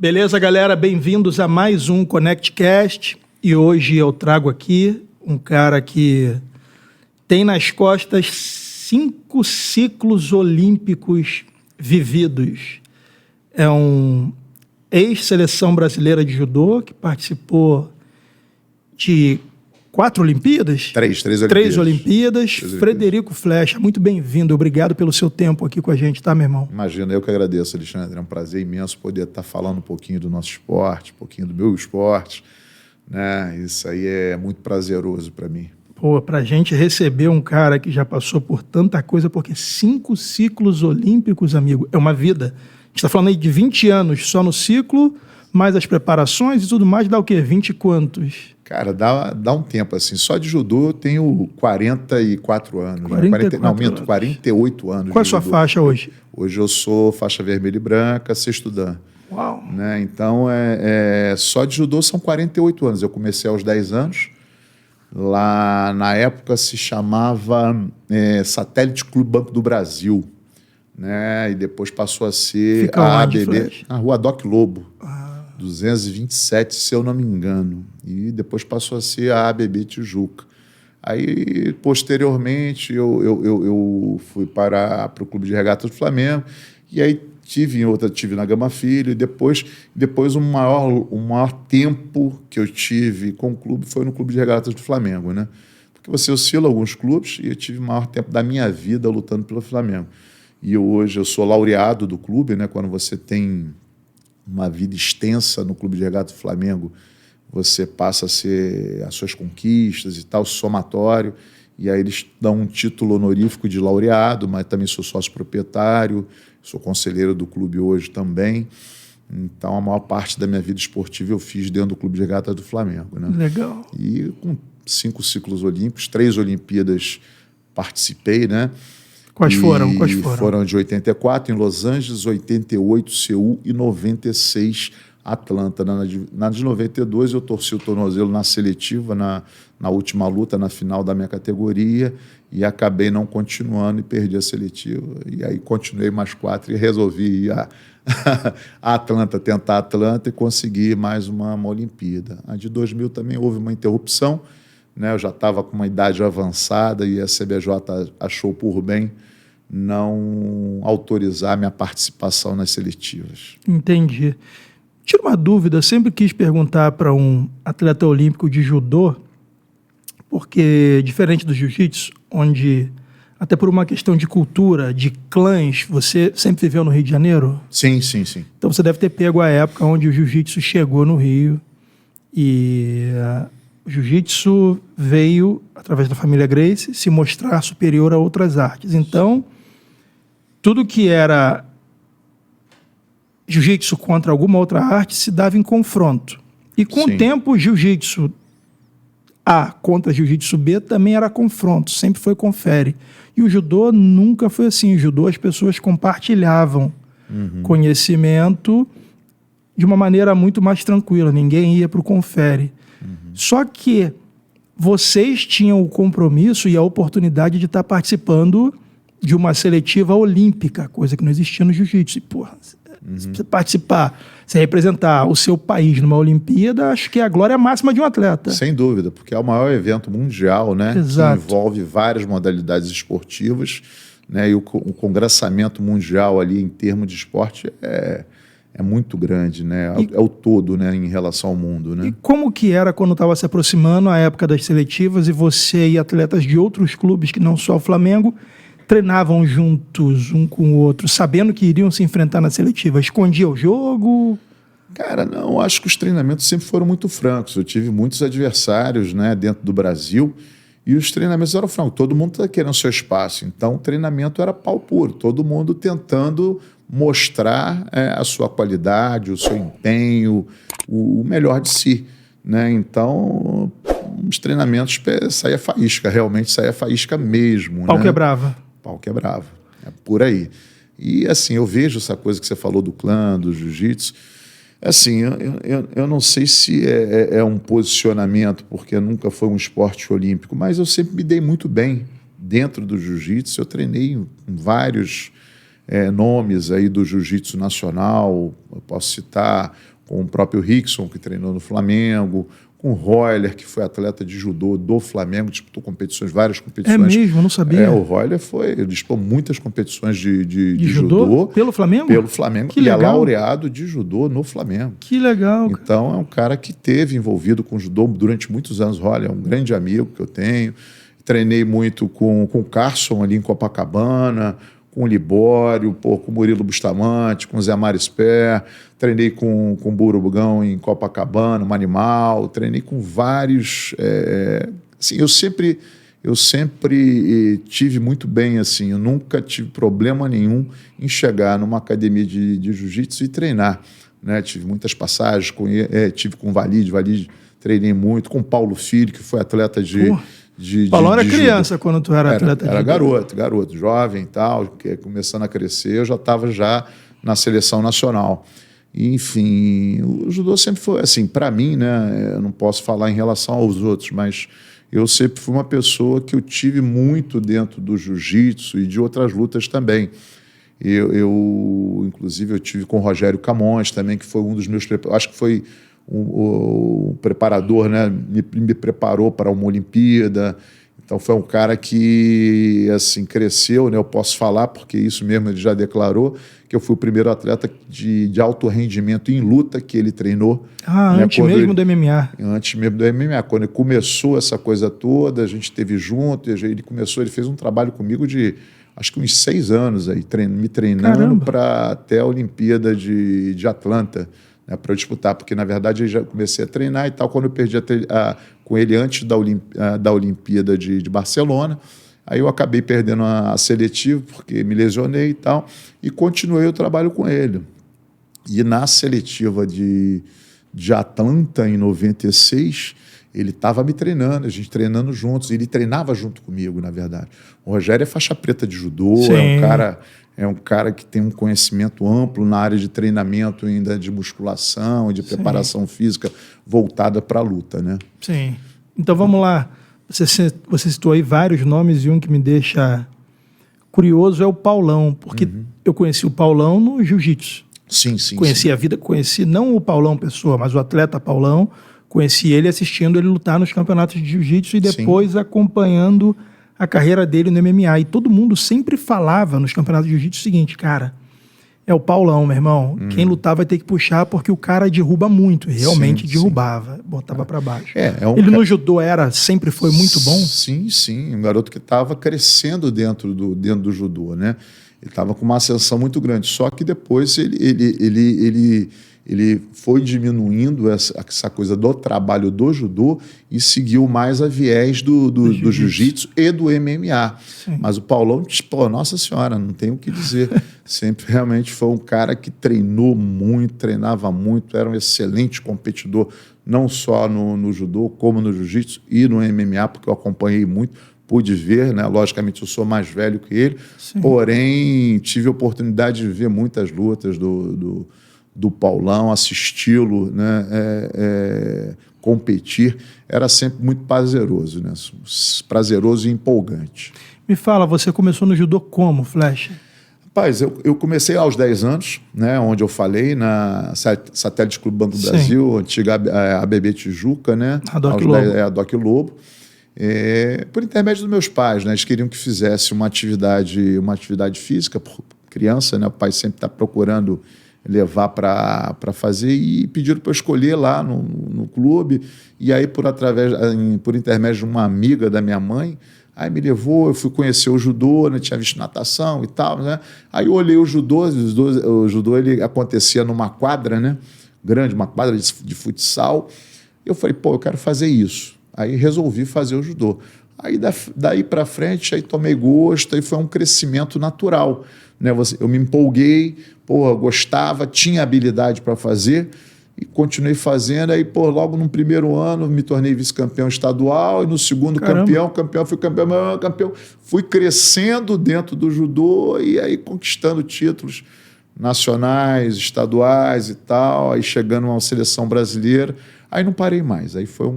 Beleza, galera? Bem-vindos a mais um ConnectCast. E hoje eu trago aqui um cara que tem nas costas 5 ciclos olímpicos vividos. É um ex-seleção brasileira de judô que participou de 4 Olimpíadas? Três Olimpíadas. Frederico Flecha, muito bem-vindo. Obrigado pelo seu tempo aqui com a gente, tá, meu irmão? Imagina, eu que agradeço, Alexandre. É um prazer imenso poder estar falando um pouquinho do nosso esporte, um pouquinho do meu esporte, né? Isso aí é muito prazeroso para mim. Pô, pra gente receber um cara que já passou por tanta coisa, porque 5 ciclos olímpicos, amigo, é uma vida. A gente tá falando aí de 20 anos só no ciclo, mais as preparações e tudo mais, dá o quê? 20 e quantos? Cara, dá um tempo assim. Só de judô eu tenho 44 anos. 48 anos. Qual é a sua faixa hoje? Hoje eu sou faixa vermelha e branca, sexto dan. Uau! Né? Então, só de judô são 48 anos. Eu comecei aos 10 anos. Lá, na época, se chamava Satélite Clube Banco do Brasil. Né? E depois passou a ser a ABB, na Rua Doc Lobo. 227, se eu não me engano. E depois passou a ser a ABB Tijuca. Aí, posteriormente, eu fui para o Clube de Regatas do Flamengo. E aí tive na Gama Filho. E depois o maior tempo que eu tive com o clube foi no Clube de Regatas do Flamengo, né? Porque você oscila alguns clubes e eu tive o maior tempo da minha vida lutando pelo Flamengo. E hoje eu sou laureado do clube, né? Quando você tem uma vida extensa no Clube de Regatas do Flamengo, você passa a ser as suas conquistas e tal, somatório, e aí eles dão um título honorífico de laureado, mas também sou sócio proprietário, sou conselheiro do clube hoje também. Então, a maior parte da minha vida esportiva eu fiz dentro do Clube de Regatas do Flamengo, né? Legal. E com 5 ciclos olímpicos, 3 Olimpíadas participei, né? Quais foram? Foram de 84 em Los Angeles, 88 Seul e 96 Atlanta. Na de 92 eu torci o tornozelo na seletiva, na última luta, na final da minha categoria, e acabei não continuando e perdi a seletiva. E aí continuei mais 4 e resolvi ir a Atlanta, tentar Atlanta e conseguir mais uma Olimpíada. A de 2000 também houve uma interrupção, né? Eu já estava com uma idade avançada e a CBJ achou por bem não autorizar minha participação nas seletivas. Entendi. Tira uma dúvida, eu sempre quis perguntar para um atleta olímpico de judô, porque diferente do jiu-jitsu, onde, até por uma questão de cultura, de clãs, você sempre viveu no Rio de Janeiro? Sim. Então você deve ter pego a época onde o jiu-jitsu chegou no Rio e o jiu-jitsu veio, através da família Gracie, se mostrar superior a outras artes. Então, tudo que era jiu-jitsu contra alguma outra arte se dava em confronto. E com o tempo, o jiu-jitsu A contra jiu-jitsu B também era confronto, sempre foi confere. E o judô nunca foi assim. O judô as pessoas compartilhavam conhecimento de uma maneira muito mais tranquila. Ninguém ia para o confere. Só que vocês tinham o compromisso e a oportunidade de estar participando de uma seletiva olímpica, coisa que não existia no jiu-jitsu. E, porra, você participar, você representar o seu país numa Olimpíada, acho que é a glória máxima de um atleta. Sem dúvida, porque é o maior evento mundial, né? Exato. Que envolve várias modalidades esportivas, né? E o congressamento mundial ali em termos de esporte é muito grande, né? É o todo, né, em relação ao mundo, né? E como que era quando estava se aproximando a época das seletivas e você e atletas de outros clubes que não só o Flamengo treinavam juntos, um com o outro, sabendo que iriam se enfrentar na seletiva? Escondia o jogo? Cara, não, acho que os treinamentos sempre foram muito francos. Eu tive muitos adversários, né, dentro do Brasil, e os treinamentos eram francos. Todo mundo está querendo seu espaço. Então, o treinamento era pau puro. Todo mundo tentando mostrar a sua qualidade, o seu empenho, o melhor de si, né? Então, os treinamentos saía faísca, realmente saía faísca mesmo. Pau né? quebrava. Pau quebrava. É por aí. E, assim, eu vejo essa coisa que você falou do clã, do jiu-jitsu. Assim, eu não sei se é um posicionamento, porque nunca foi um esporte olímpico, mas eu sempre me dei muito bem dentro do jiu-jitsu. Eu treinei vários nomes aí do jiu-jitsu nacional. Eu posso citar com o próprio Rickson, que treinou no Flamengo, com o Royler, que foi atleta de judô do Flamengo, disputou competições, várias competições. É mesmo? Eu não sabia. O Royler ele disputou muitas competições de judô. Pelo Flamengo? Pelo Flamengo. Que e legal. É laureado de judô no Flamengo. Que legal. Então, é um cara que teve envolvido com judô durante muitos anos. Royler é um grande amigo que eu tenho. Treinei muito com o Carson ali em Copacabana, com o Libório, com o Murilo Bustamante, com o Zé Mário Sper, treinei com o Burubugão em Copacabana, um animal, treinei com vários... assim, eu sempre tive muito bem, assim, eu nunca tive problema nenhum em chegar numa academia de jiu-jitsu e treinar, né? Tive muitas passagens, tive com o Valide, treinei muito, com o Paulo Filho, que foi atleta de Paulão era criança quando tu era atleta? Era garoto, jovem e tal, começando a crescer, eu já estava na seleção nacional. E, enfim, o judô sempre foi, assim, para mim, né, eu não posso falar em relação aos outros, mas eu sempre fui uma pessoa que eu tive muito dentro do jiu-jitsu e de outras lutas também. Inclusive, eu tive com o Rogério Camões também, que foi um dos meus... Acho que foi o preparador, né, me preparou para uma Olimpíada. Então foi um cara que, assim, cresceu, né? Eu posso falar, porque isso mesmo ele já declarou, que eu fui o primeiro atleta de alto rendimento em luta que ele treinou. Né, antes mesmo do MMA. Antes mesmo do MMA. Quando ele começou essa coisa toda, a gente esteve junto, ele fez um trabalho comigo de, acho que uns 6 anos, aí, me treinando para até a Olimpíada de Atlanta, né, para eu disputar, porque na verdade eu já comecei a treinar e tal, quando eu perdi com ele antes da Olimpíada de Barcelona, aí eu acabei perdendo a seletiva, porque me lesionei e tal, e continuei o trabalho com ele. E na seletiva de Atlanta, em 96, ele estava me treinando, a gente treinando juntos, ele treinava junto comigo, na verdade. O Rogério é faixa preta de judô, é um cara que tem um conhecimento amplo na área de treinamento, ainda de musculação e de preparação física voltada para a luta, né? Sim. Então vamos lá. Você citou aí vários nomes e um que me deixa curioso é o Paulão, porque eu conheci o Paulão no jiu-jitsu. Sim. Conheci não o Paulão pessoa, mas o atleta Paulão. Conheci ele assistindo ele lutar nos campeonatos de jiu-jitsu e depois acompanhando a carreira dele no MMA. E todo mundo sempre falava nos campeonatos de jiu-jitsu o seguinte, cara, é o Paulão, meu irmão. Quem lutar vai ter que puxar porque o cara derruba muito. E realmente derrubava, botava para baixo. Ele no judô sempre foi muito bom? Sim. Um garoto que estava crescendo dentro do judô, né? Ele estava com uma ascensão muito grande. Só que depois ele foi diminuindo essa coisa do trabalho do judô e seguiu mais a viés do jiu-jitsu e do MMA. Sim. Mas o Paulão, nossa senhora, não tem o que dizer. Sempre realmente foi um cara que treinou muito, treinava muito, era um excelente competidor, não só no judô, como no jiu-jitsu e no MMA, porque eu acompanhei muito, pude ver, né? Logicamente eu sou mais velho que ele, porém tive a oportunidade de ver muitas lutas do Paulão, assisti-lo, né, competir, era sempre muito prazeroso, né, prazeroso e empolgante. Me fala, você começou no judô como, Flecha? Rapaz, eu comecei aos 10 anos, né, onde eu falei, na Satélite Clube Banco do Brasil, antiga ABB Tijuca, né, a Doc Lobo. A Doc Lobo. Por intermédio dos meus pais, né, eles queriam que fizesse uma atividade física, por criança, né, o pai sempre está procurando levar para fazer e pediram para eu escolher lá no clube. E aí, por intermédio de uma amiga da minha mãe, aí me levou, eu fui conhecer o judô, né, tinha visto natação e tal, né? Aí eu olhei o judô ele acontecia numa quadra, né, grande, uma quadra de futsal. Eu falei, eu quero fazer isso. Aí resolvi fazer o judô. Aí daí para frente, aí tomei gosto, aí foi um crescimento natural, né? Eu me empolguei, gostava, tinha habilidade para fazer e continuei fazendo. Aí, logo no primeiro ano me tornei vice-campeão estadual e no segundo fui campeão. Fui crescendo dentro do judô e aí conquistando títulos nacionais, estaduais e tal, aí chegando a uma seleção brasileira. Aí não parei mais, aí foi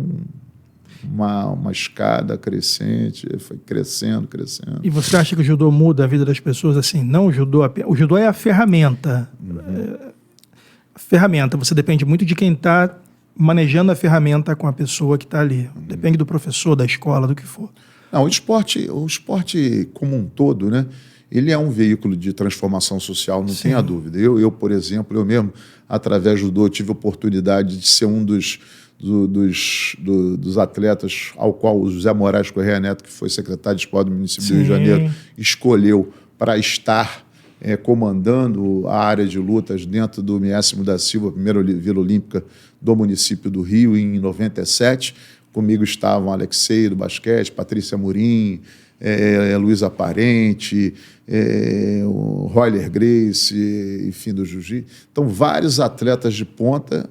uma escada crescente, foi crescendo. E você acha que o judô muda a vida das pessoas assim? Não o judô é a ferramenta. ferramenta. Você depende muito de quem está manejando a ferramenta com a pessoa que está ali. Depende do professor, da escola, do que for. Não, o esporte como um todo, né? Ele é um veículo de transformação social, não tenha dúvida. Eu, por exemplo, eu mesmo, através do judô, tive a oportunidade de ser um dos atletas ao qual o José Moraes Correia Neto, que foi secretário de esporte do município do Rio de Janeiro, escolheu para estar comandando a área de lutas dentro do Miécimo da Silva, a primeira Vila Olímpica do município do Rio, em 97. Comigo estavam Alexei, do basquete, Patrícia Murim, Luísa Parente, o Royler Grace, enfim, do jiu-jitsu. Então, vários atletas de ponta,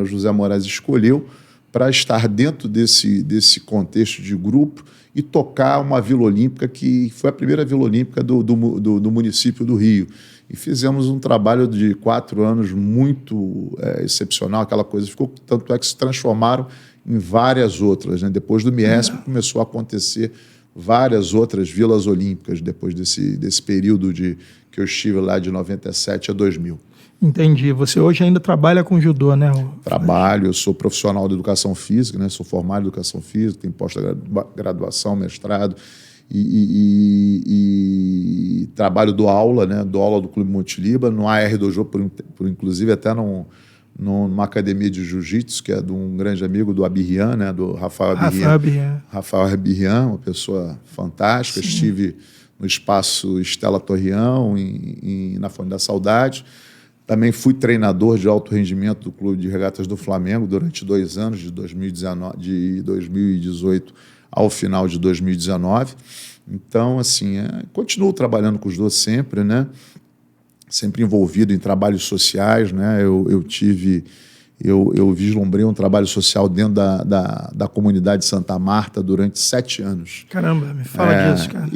o José Moraes escolheu para estar dentro desse contexto de grupo e tocar uma Vila Olímpica que foi a primeira Vila Olímpica do município do Rio. E fizemos um trabalho de 4 anos muito excepcional, aquela coisa ficou, tanto é que se transformaram em várias outras, né? Depois do Miécimo começou a acontecer várias outras vilas olímpicas depois desse período que eu estive lá de 97 a 2000. Entendi. Você hoje ainda trabalha com judô, né? Trabalho, eu sou profissional de educação física, né? Sou formado em educação física, tenho pós-graduação, mestrado e trabalho, dou aula, né? Dou aula do Clube Monte Líbano, no AR Dojo, inclusive até numa academia de jiu-jitsu, que é de um grande amigo do Abirrian, né? Do Rafael Abirrian, uma pessoa fantástica. Sim. Estive no espaço Estela Torreão, na Fonte da Saudade. Também fui treinador de alto rendimento do Clube de Regatas do Flamengo durante 2 anos, de 2018 ao final de 2019. Então, assim, continuo trabalhando com os dois sempre, né? Sempre envolvido em trabalhos sociais, né? Eu vislumbrei um trabalho social dentro da comunidade de Santa Marta durante 7 anos. Caramba, me fala disso, cara.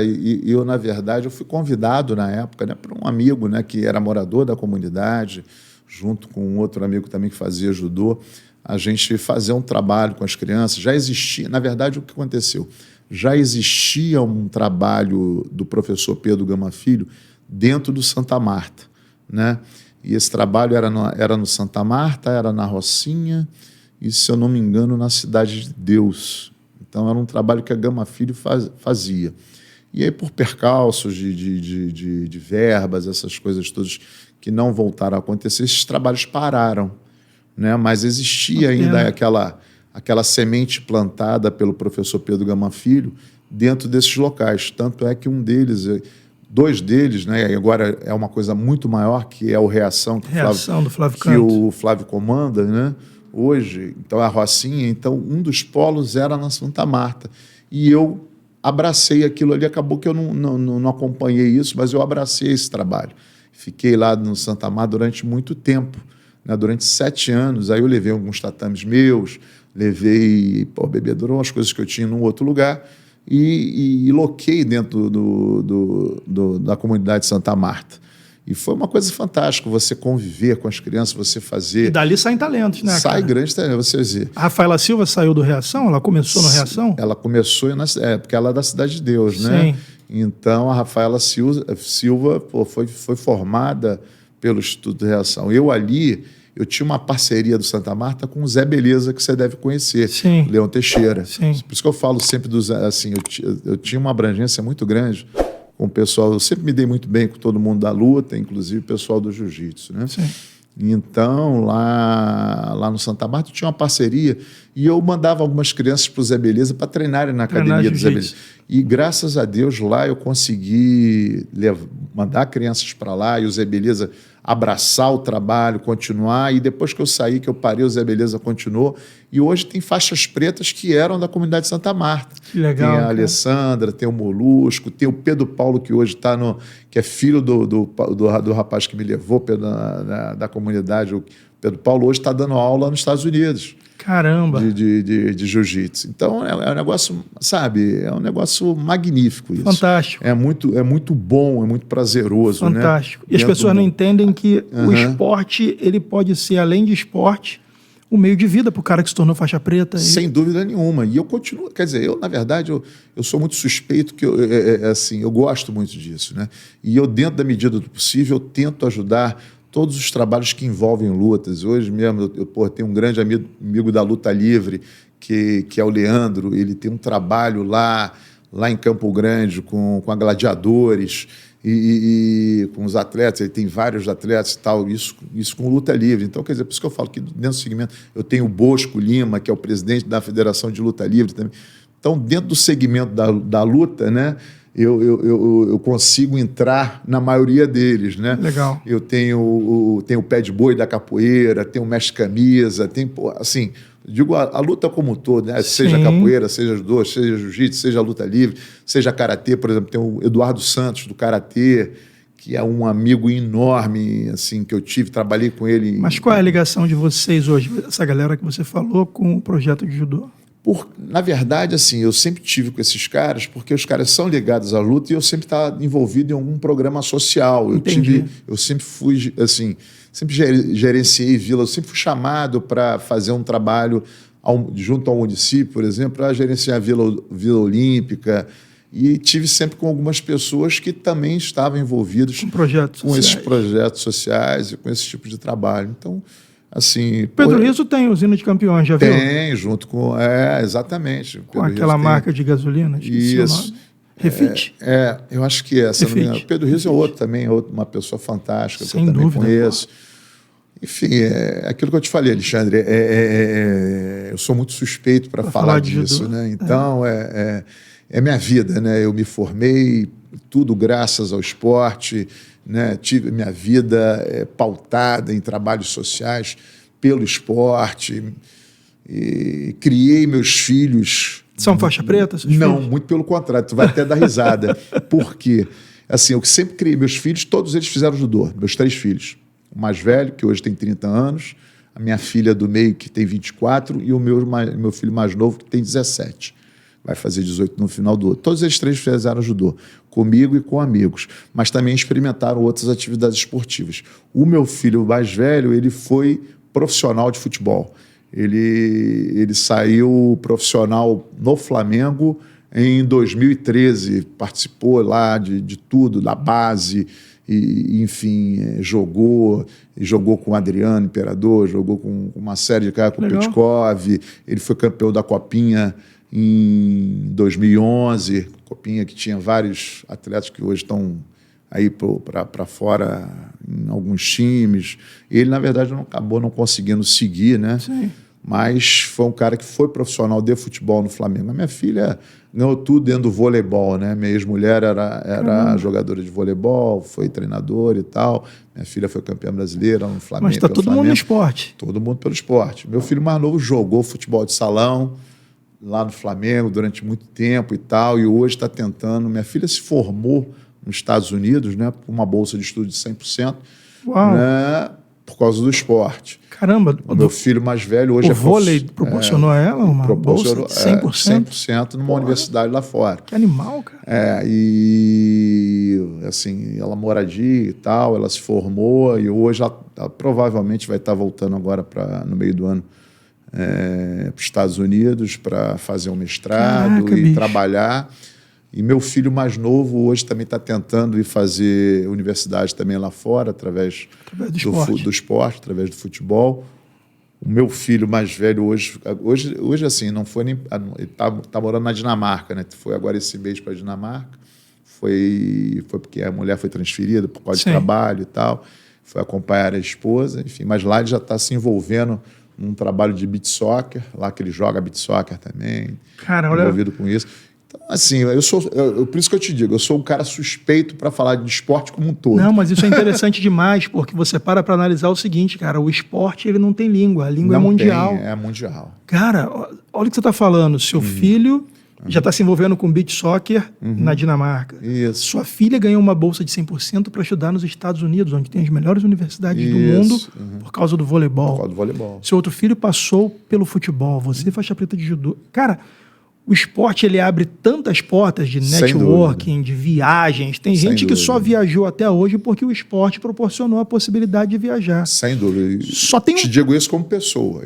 Eu, na verdade, eu fui convidado na época, né, por um amigo, né, que era morador da comunidade, junto com um outro amigo também que fazia judô, a gente fazer um trabalho com as crianças. Já existia, na verdade, o que aconteceu? Já existia um trabalho do professor Pedro Gama Filho dentro do Santa Marta, né? E esse trabalho era no Santa Marta, era na Rocinha e, se eu não me engano, na Cidade de Deus. Então, era um trabalho que a Gama Filho fazia. E aí, por percalços de verbas, essas coisas todas que não voltaram a acontecer, esses trabalhos pararam, né? Mas existia ainda aquela semente plantada pelo professor Pedro Gama Filho dentro desses locais. Tanto é que um deles... 2 deles, né? E agora é uma coisa muito maior, que é o Reação, que o Flávio comanda, né? Hoje, então a Rocinha, então um dos polos era na Santa Marta. E eu abracei aquilo ali, acabou que eu não acompanhei isso, mas eu abracei esse trabalho. Fiquei lá no Santa Marta durante muito tempo, né? Durante 7 anos. Aí eu levei alguns tatames meus, levei bebedouro, umas coisas que eu tinha num outro lugar, e loquei dentro da comunidade de Santa Marta. E foi uma coisa fantástica, você conviver com as crianças, você fazer... E dali saem talentos, né, Sai grandes talentos, você vê. A Rafaela Silva saiu do Reação? Ela começou no Reação? Ela começou, porque ela é da Cidade de Deus, né? Então, a Rafaela Silva foi formada pelo Instituto de Reação. Eu tinha uma parceria do Santa Marta com o Zé Beleza, que você deve conhecer, Leão Teixeira. Sim. Por isso que eu falo sempre assim, eu tinha uma abrangência muito grande com o pessoal. Eu sempre me dei muito bem com todo mundo da luta, inclusive o pessoal do jiu-jitsu, né? Sim. Então, lá no Santa Marta, eu tinha uma parceria e eu mandava algumas crianças para o Zé Beleza para treinarem na academia do Zé Beleza. E, graças a Deus, lá eu consegui mandar crianças para lá e o Zé Beleza abraçar o trabalho, continuar. E depois que eu saí, que eu parei, o Zé Beleza continuou. E hoje tem faixas pretas que eram da comunidade de Santa Marta. Que legal, tem a Alessandra, tem o Molusco, tem o Pedro Paulo, que hoje está que é filho do rapaz que me levou da comunidade. O Pedro Paulo hoje está dando aula nos Estados Unidos. Caramba! De jiu-jitsu. Então, é um negócio, sabe, é um negócio magnífico isso. Fantástico. É muito bom, é muito prazeroso. Fantástico. Né? E as pessoas não entendem que o esporte, ele pode ser, além de esporte, um meio de vida para o cara que se tornou faixa preta. Sem dúvida nenhuma. E eu continuo, quer dizer, na verdade, eu sou muito suspeito, que eu gosto muito disso, né? E eu, dentro da medida do possível, eu tento ajudar todos os trabalhos que envolvem lutas. Hoje mesmo eu tenho um grande amigo da luta livre, que é o Leandro. Ele tem um trabalho lá em Campo Grande com a Gladiadores e com os atletas. Ele tem vários atletas e tal, isso com luta livre. Então, quer dizer, por isso que eu falo que dentro do segmento eu tenho o Bosco Lima, que é o presidente da Federação de Luta Livre também. Então, dentro do segmento da luta, né, eu consigo entrar na maioria deles, né? Legal. Eu tenho o pé de boi da capoeira, tenho o mestre camisa, tem, assim, digo a luta como um todo, né? Seja capoeira, seja judô, seja jiu-jitsu, seja luta livre, seja karatê, por exemplo, tem o Eduardo Santos do karatê, que é um amigo enorme, assim, que eu trabalhei com ele. Mas qual é a ligação de vocês hoje, essa galera que você falou, com o projeto de judô? Na verdade, assim, eu sempre tive com esses caras, porque os caras são ligados à luta e eu sempre estava envolvido em algum programa social. Eu sempre fui, assim, sempre gerenciei vila, eu sempre fui chamado para fazer um trabalho junto ao município, por exemplo, para gerenciar a Vila Olímpica. E tive sempre com algumas pessoas que também estavam envolvidas com esses projetos sociais e com esse tipo de trabalho. Então, assim, Pedro Rizzo tem usina de campeões, já viu? Tem, junto com... exatamente. Com aquela marca de gasolina, isso. Refit? Eu acho que é. Pedro Rizzo é outro também, uma pessoa fantástica, que eu também conheço. Enfim, aquilo que eu te falei, Alexandre, eu sou muito suspeito para falar disso, né? Então, é minha vida, né? Eu me formei, tudo graças ao esporte, né? Tive minha vida pautada em trabalhos sociais pelo esporte, e criei meus filhos. São faixa preta? Não, filhos? Muito pelo contrário, tu vai até dar risada. Por quê? Assim, eu sempre criei meus filhos, todos eles fizeram judô, meus 3 filhos. O mais velho, que hoje tem 30 anos, a minha filha do meio, que tem 24, e o meu filho mais novo, que tem 17. Vai fazer 18 no final do outro. Todos eles 3 fizeram judô, comigo e com amigos, mas também experimentaram outras atividades esportivas. O meu filho mais velho, ele foi profissional de futebol. Ele saiu profissional no Flamengo em 2013, participou lá de tudo, da base, e enfim, jogou com o Adriano Imperador, jogou com uma série de caras, com o Petkov, ele foi campeão da Copinha em 2011, Copinha que tinha vários atletas que hoje estão aí para fora em alguns times. Ele, na verdade, acabou não conseguindo seguir, né? Sim. Mas foi um cara que foi profissional de futebol no Flamengo. A minha filha ganhou tudo dentro do voleibol, né? Minha ex-mulher era jogadora de voleibol, foi treinadora e tal. Minha filha foi campeã brasileira no Flamengo. Mas está todo mundo no esporte. Todo mundo pelo esporte. Meu filho mais novo jogou futebol de salão lá no Flamengo durante muito tempo e tal, e hoje está tentando. Minha filha se formou nos Estados Unidos, né, por uma bolsa de estudo de 100%, né, por causa do esporte. Caramba! O meu filho mais velho hoje o vôlei proporcionou a ela uma bolsa de 100%? 100% numa universidade lá fora. Que animal, cara. E assim, ela moradia e tal, ela se formou e hoje ela provavelmente vai estar voltando agora no meio do ano para os Estados Unidos para fazer um mestrado. Caraca, e bicho. Trabalhar. E meu filho mais novo hoje também está tentando ir fazer universidade também lá fora, através do esporte, através do futebol. O meu filho mais velho hoje assim, não foi nem... Ele tá morando na Dinamarca, né? Foi agora esse mês para a Dinamarca. Foi porque a mulher foi transferida por causa de trabalho e tal. Foi acompanhar a esposa, enfim. Mas lá ele já está se envolvendo num trabalho de beach soccer, lá que ele joga beach soccer também. Cara, olha... Envolvido com isso. Então, assim, por isso que eu te digo, eu sou um cara suspeito para falar de esporte como um todo. Não, mas isso é interessante demais, porque você para analisar o seguinte, cara, o esporte ele não tem língua, a língua é mundial. É mundial. Cara, olha o que você está falando, seu filho já está se envolvendo com beach soccer na Dinamarca. Isso. Sua filha ganhou uma bolsa de 100% para estudar nos Estados Unidos, onde tem as melhores universidades do mundo, por causa do voleibol. Por causa do voleibol. Seu outro filho passou pelo futebol, você faixa preta de judô. Cara, o esporte ele abre tantas portas de networking, de viagens. Tem gente que só viajou até hoje porque o esporte proporcionou a possibilidade de viajar. Sem dúvida. Só tem te digo isso como pessoa.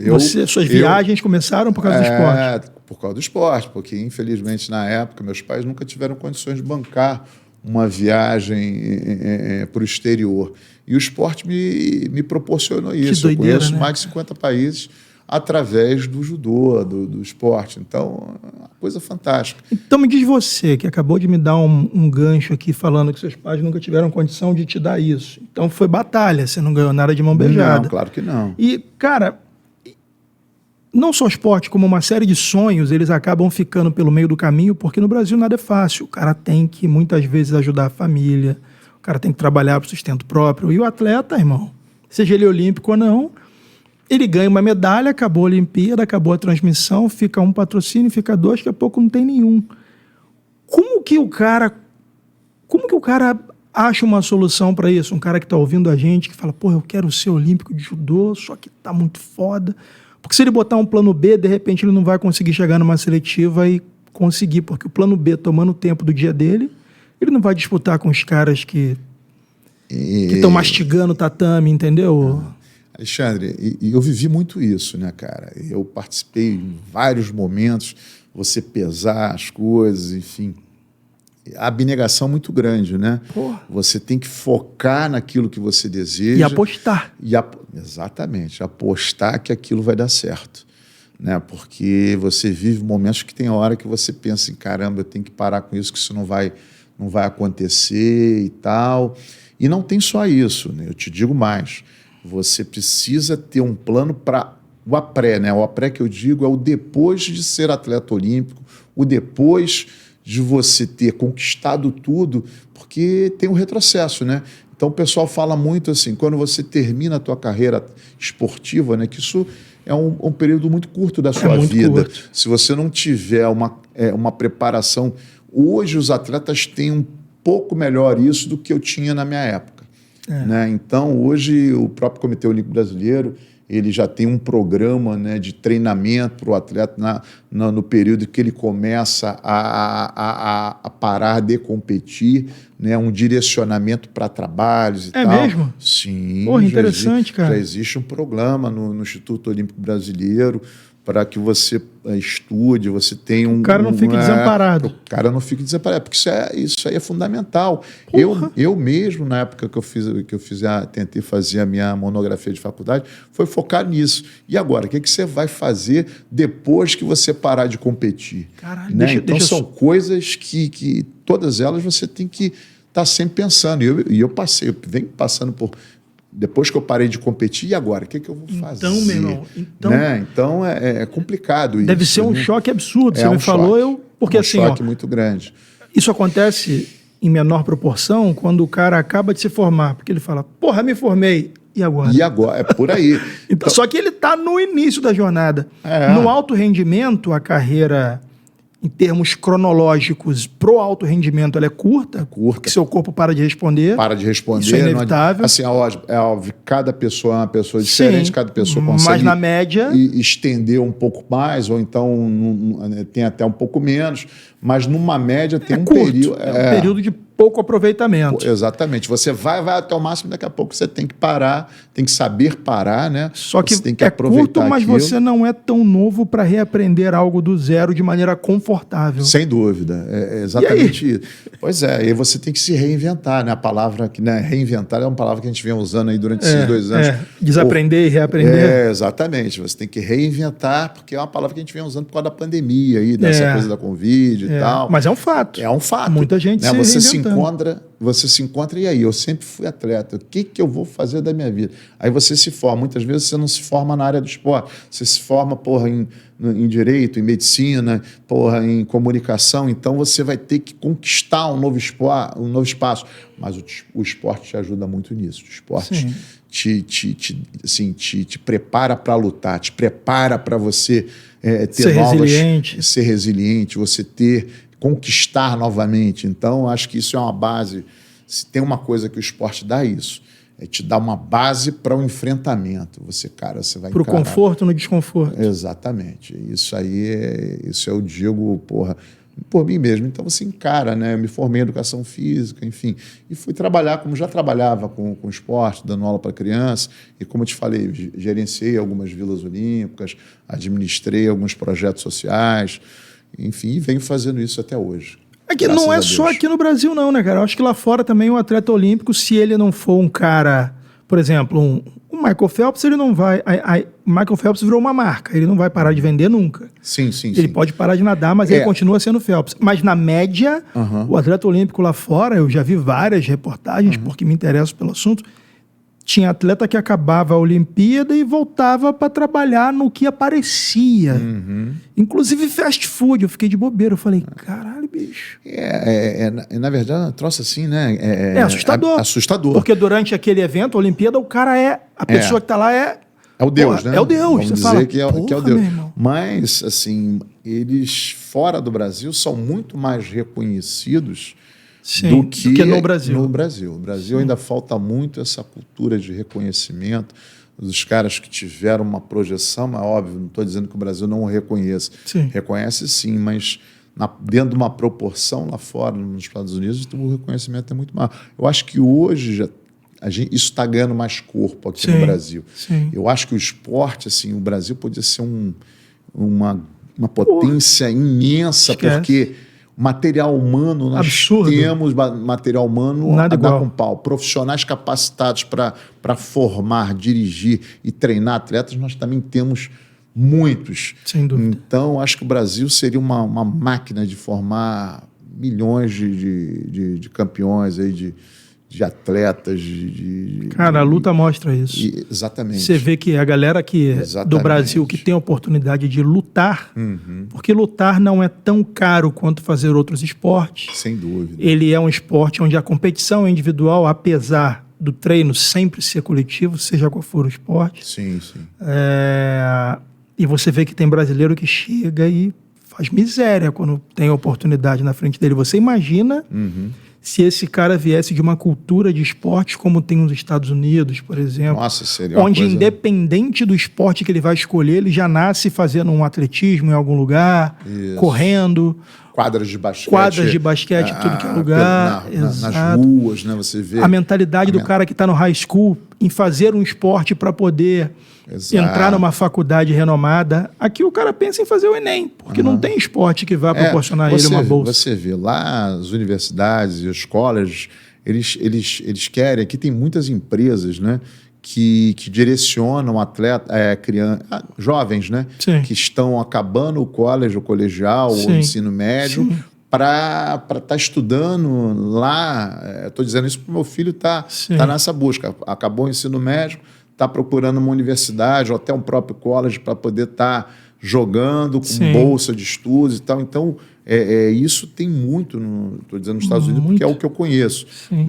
Suas viagens começaram por causa do esporte? Por causa do esporte, porque infelizmente na época meus pais nunca tiveram condições de bancar uma viagem para o exterior. E o esporte me proporcionou isso. Eu conheço mais de 50 países através do judô, do esporte. Então, é uma coisa fantástica. Então me diz você, que acabou de me dar um gancho aqui falando que seus pais nunca tiveram condição de te dar isso. Então foi batalha, você não ganhou nada de mão beijada. Não, claro que não. E, cara, não só esporte, como uma série de sonhos, eles acabam ficando pelo meio do caminho, porque no Brasil nada é fácil. O cara tem que, muitas vezes, ajudar a família, o cara tem que trabalhar para o sustento próprio. E o atleta, irmão, seja ele olímpico ou não, ele ganha uma medalha, acabou a Olimpíada, acabou a transmissão, fica um patrocínio, fica dois, daqui a pouco não tem nenhum. Como que o cara acha uma solução para isso? Um cara que está ouvindo a gente, que fala, pô, eu quero ser olímpico de judô, só que tá muito foda. Porque se ele botar um plano B, de repente ele não vai conseguir chegar numa seletiva e conseguir, porque o plano B, tomando o tempo do dia dele, ele não vai disputar com os caras que estão mastigando o tatame, entendeu? Alexandre, eu vivi muito isso, né, cara? Eu participei em vários momentos, você pesar as coisas, enfim. A abnegação muito grande, né? Porra. Você tem que focar naquilo que você deseja. E apostar. Exatamente, apostar que aquilo vai dar certo. Né? Porque você vive momentos que tem hora que você pensa em caramba, eu tenho que parar com isso, que isso não vai acontecer e tal. E não tem só isso, né? Eu te digo mais. Você precisa ter um plano para o apré, né? O apré que eu digo é o depois de ser atleta olímpico, o depois de você ter conquistado tudo, porque tem um retrocesso, né? Então o pessoal fala muito assim, quando você termina a tua carreira esportiva, né? Que isso é um período muito curto da sua vida. Curto. Se você não tiver uma preparação... Hoje os atletas têm um pouco melhor isso do que eu tinha na minha época. Né? Então, hoje, o próprio Comitê Olímpico Brasileiro ele já tem um programa, né, de treinamento para o atleta no período que ele começa a parar de competir, né, um direcionamento para trabalhos e tal. É mesmo? Sim. Porra, interessante, cara. Já existe um programa no Instituto Olímpico Brasileiro para que você estude, você tenha um... O cara não fique desamparado. O cara não fique desamparado, porque isso aí é fundamental. Eu mesmo, na época que eu tentei fazer a minha monografia de faculdade, foi focar nisso. E agora, o que você vai fazer depois que você parar de competir? Caralho, né? Então, são coisas que todas elas você tem que estar sempre pensando. E eu venho passando por... Depois que eu parei de competir, e agora? O que eu vou fazer? Então, meu irmão... Né? Então, é complicado isso. Deve ser um choque absurdo. Você me falou, porque assim... Um choque muito grande. Isso acontece em menor proporção quando o cara acaba de se formar. Porque ele fala, porra, me formei. E agora? E agora? É por aí. Então, só que ele está no início da jornada. No alto rendimento, a carreira... em termos cronológicos, pro alto rendimento, ela é curta. Porque seu corpo para de responder. Para de responder. Isso é inevitável. Assim, é óbvio, cada pessoa é uma pessoa diferente, cada pessoa consegue... Mas na média... estender um pouco mais, ou então tem até um pouco menos, mas numa média tem um curto, período... É um período de pouco aproveitamento. Exatamente. Você vai até o máximo, daqui a pouco você tem que parar, tem que saber parar, né? Só que você tem que aproveitar curto, mas aquilo. você não é tão novo para reaprender algo do zero de maneira confortável. Sem dúvida. É exatamente isso. Pois é, e você tem que se reinventar, né? A palavra que, né, reinventar é uma palavra que a gente vem usando aí durante esses 2 anos. Desaprender e reaprender. Exatamente. Você tem que reinventar, porque é uma palavra que a gente vem usando por causa da pandemia aí, dessa coisa da Covid e tal. Mas é um fato. É um fato. Muita gente né? Você se encontra, e aí? Eu sempre fui atleta, o que eu vou fazer da minha vida? Aí você se forma, muitas vezes você não se forma na área do esporte, você se forma, em direito, em medicina, em comunicação, então você vai ter que conquistar um novo espaço. Mas o esporte te ajuda muito nisso, o esporte te prepara para lutar, te prepara para você ser resiliente, você conquistar novamente. Então, acho que isso é uma base. Se tem uma coisa que o esporte dá, isso. É te dar uma base para o enfrentamento. Você vai para o conforto no desconforto. Exatamente. Isso eu digo, por mim mesmo. Então, você encara, né? Eu me formei em educação física, enfim. E fui trabalhar, como já trabalhava com esporte, dando aula para criança. E, como eu te falei, gerenciei algumas vilas olímpicas, administrei alguns projetos sociais. Enfim, e venho fazendo isso até hoje. Aqui não é só aqui no Brasil, não, né, cara? Eu acho que lá fora também o atleta olímpico, se ele não for um cara, por exemplo, o Michael Phelps, ele não vai. O Michael Phelps virou uma marca, ele não vai parar de vender nunca. Sim. Ele pode parar de nadar, mas ele continua sendo Phelps. Mas na média, o atleta olímpico lá fora, eu já vi várias reportagens, porque me interesso pelo assunto. Tinha atleta que acabava a Olimpíada e voltava para trabalhar no que aparecia. Inclusive fast food. Eu fiquei de bobeira. Eu falei, caralho, bicho. Na verdade, é um troço assim, né? É assustador. Assustador. Porque durante aquele evento, a Olimpíada, o cara a pessoa que tá lá é o Deus, né? É o Deus. Vamos você dizer fala, que é o Deus. meu irmão. Mas, assim, eles fora do Brasil são muito mais reconhecidos do que no Brasil. No Brasil. No Brasil ainda falta muito essa cultura de reconhecimento dos caras que tiveram uma projeção, mas óbvio, não estou dizendo que o Brasil não o reconheça. Reconhece sim, mas dentro de uma proporção lá fora, nos Estados Unidos, o reconhecimento é muito maior. Eu acho que hoje isso está ganhando mais corpo aqui no Brasil. Eu acho que o esporte, assim, o Brasil podia ser uma potência imensa, porque material humano, nós temos material humano a dar com pau. Profissionais capacitados para formar, dirigir e treinar atletas, nós também temos muitos. Sem dúvida. Então, acho que o Brasil seria uma máquina de formar milhões de campeões, aí, de atletas. Cara, a luta mostra isso. Exatamente. Você vê que a galera do Brasil que tem a oportunidade de lutar, porque lutar não é tão caro quanto fazer outros esportes. Sem dúvida. Ele é um esporte onde a competição é individual, apesar do treino sempre ser coletivo, seja qual for o esporte. Sim. E você vê que tem brasileiro que chega e faz miséria quando tem a oportunidade na frente dele. Você imagina se esse cara viesse de uma cultura de esportes como tem nos Estados Unidos, por exemplo. Nossa, seria uma onde, coisa... independente do esporte que ele vai escolher, ele já nasce fazendo um atletismo em algum lugar, correndo. Quadras de basquete, tudo que é lugar. Nas ruas, né? Você vê. A mentalidade do cara que está no high school em fazer um esporte para poder entrar numa faculdade renomada. Aqui o cara pensa em fazer o Enem, porque não tem esporte que vá proporcionar ele uma bolsa. Você vê lá as universidades e os colleges, eles querem. Aqui tem muitas empresas, né? Que direcionam jovens, né? Que estão acabando o college, o colegial, o ensino médio, para estar estudando lá. Estou dizendo isso porque o meu filho está nessa busca. Acabou o ensino médio, está procurando uma universidade ou até um próprio college para poder estar jogando com bolsa de estudos e tal. Então, isso tem muito, estou dizendo nos Estados Unidos, porque é o que eu conheço.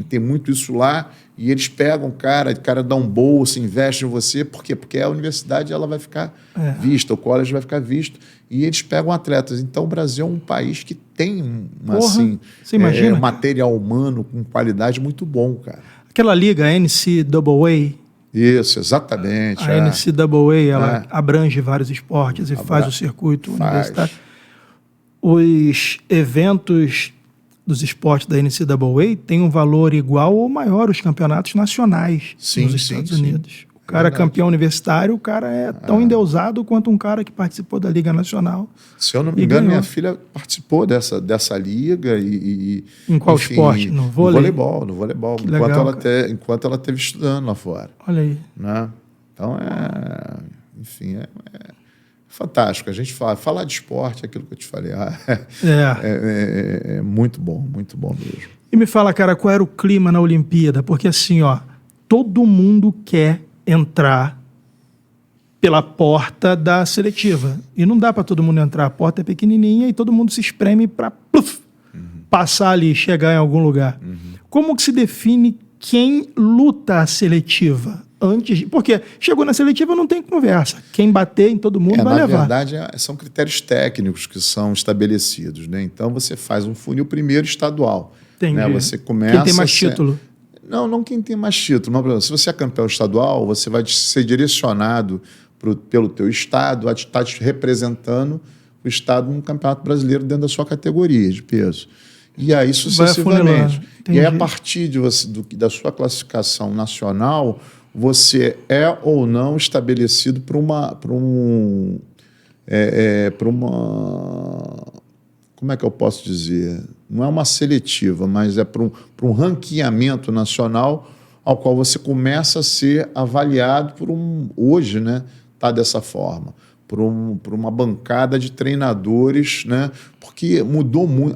Tem muito isso lá. E eles pegam o cara dá um bolsa, investe em você. Por quê? Porque a universidade ela vai ficar vista, o college vai ficar visto. E eles pegam atletas. Então, o Brasil é um país que tem material humano com qualidade muito bom, cara. Aquela liga, a NCAA... Isso, exatamente. A NCAA, ela abrange vários esportes e faz o circuito universitário. Os eventos dos esportes da NCAA têm um valor igual ou maior aos campeonatos nacionais nos Estados Unidos. O cara campeão universitário, o cara é tão endeusado quanto um cara que participou da Liga Nacional. Se eu não me engano, minha filha participou dessa liga Em qual esporte? No vôlei? No voleibol. Enquanto ela esteve estudando lá fora. Olha aí. Né? Então, enfim, fantástico. A gente falar de esporte, é aquilo que eu te falei. É muito bom mesmo. E me fala, cara, qual era o clima na Olimpíada? Porque assim, todo mundo quer entrar pela porta da seletiva. E não dá para todo mundo entrar. A porta é pequenininha e todo mundo se espreme para passar ali, chegar em algum lugar. Como que se define quem luta a seletiva? Porque chegou na seletiva, não tem conversa. Quem bater em todo mundo vai levar. Na verdade, são critérios técnicos que são estabelecidos, né? Então, você faz um funil primeiro estadual. Entendi. Né? Você começa... Quem tem mais título? Não quem tem mais título. Mas, se você é campeão estadual, você vai ser direcionado pelo teu estado a estar te representando o estado num campeonato brasileiro dentro da sua categoria de peso. E aí, sucessivamente. E aí, a partir da sua classificação nacional, você é ou não estabelecido como como é que eu posso dizer? Não é uma seletiva, mas é para um ranqueamento nacional ao qual você começa a ser avaliado hoje, né, tá dessa forma, por uma bancada de treinadores, né, porque mudou muito,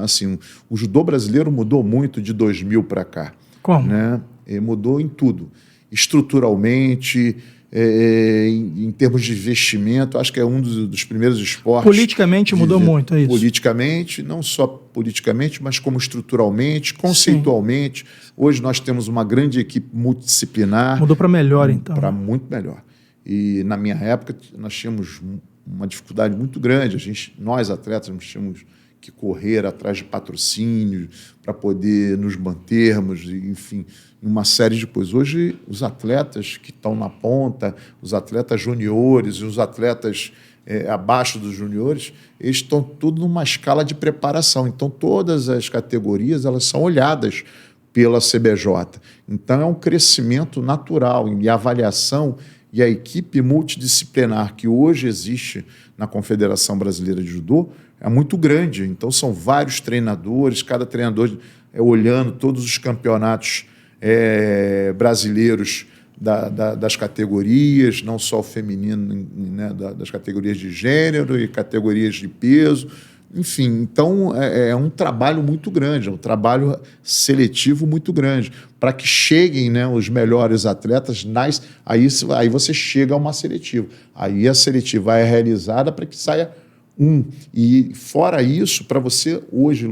assim, o judô brasileiro mudou muito de 2000 para cá. Como? Né? Mudou em tudo, estruturalmente, em termos de investimento, acho que é um dos primeiros esportes. Politicamente mudou muito, é isso? Politicamente, não só politicamente, mas como estruturalmente, conceitualmente. Sim. Hoje nós temos uma grande equipe multidisciplinar. Mudou para melhor, então. Para muito melhor. E na minha época nós tínhamos uma dificuldade muito grande. Nós atletas, nós tínhamos que correr atrás de patrocínios para poder nos mantermos, enfim, uma série de coisas. Hoje, os atletas que estão na ponta, os atletas juniores e os atletas abaixo dos juniores, eles estão tudo numa escala de preparação. Então, todas as categorias elas são olhadas pela CBJ. Então, é um crescimento natural e a avaliação e a equipe multidisciplinar que hoje existe na Confederação Brasileira de Judô é muito grande. Então, são vários treinadores, cada treinador olhando todos os campeonatos brasileiros das categorias, não só o feminino, né, das categorias de gênero e categorias de peso. Enfim, então é um trabalho muito grande, é um trabalho seletivo muito grande, para que cheguem, né, os melhores atletas, aí você chega a uma seletiva. Aí a seletiva é realizada para que saia E fora isso, para você hoje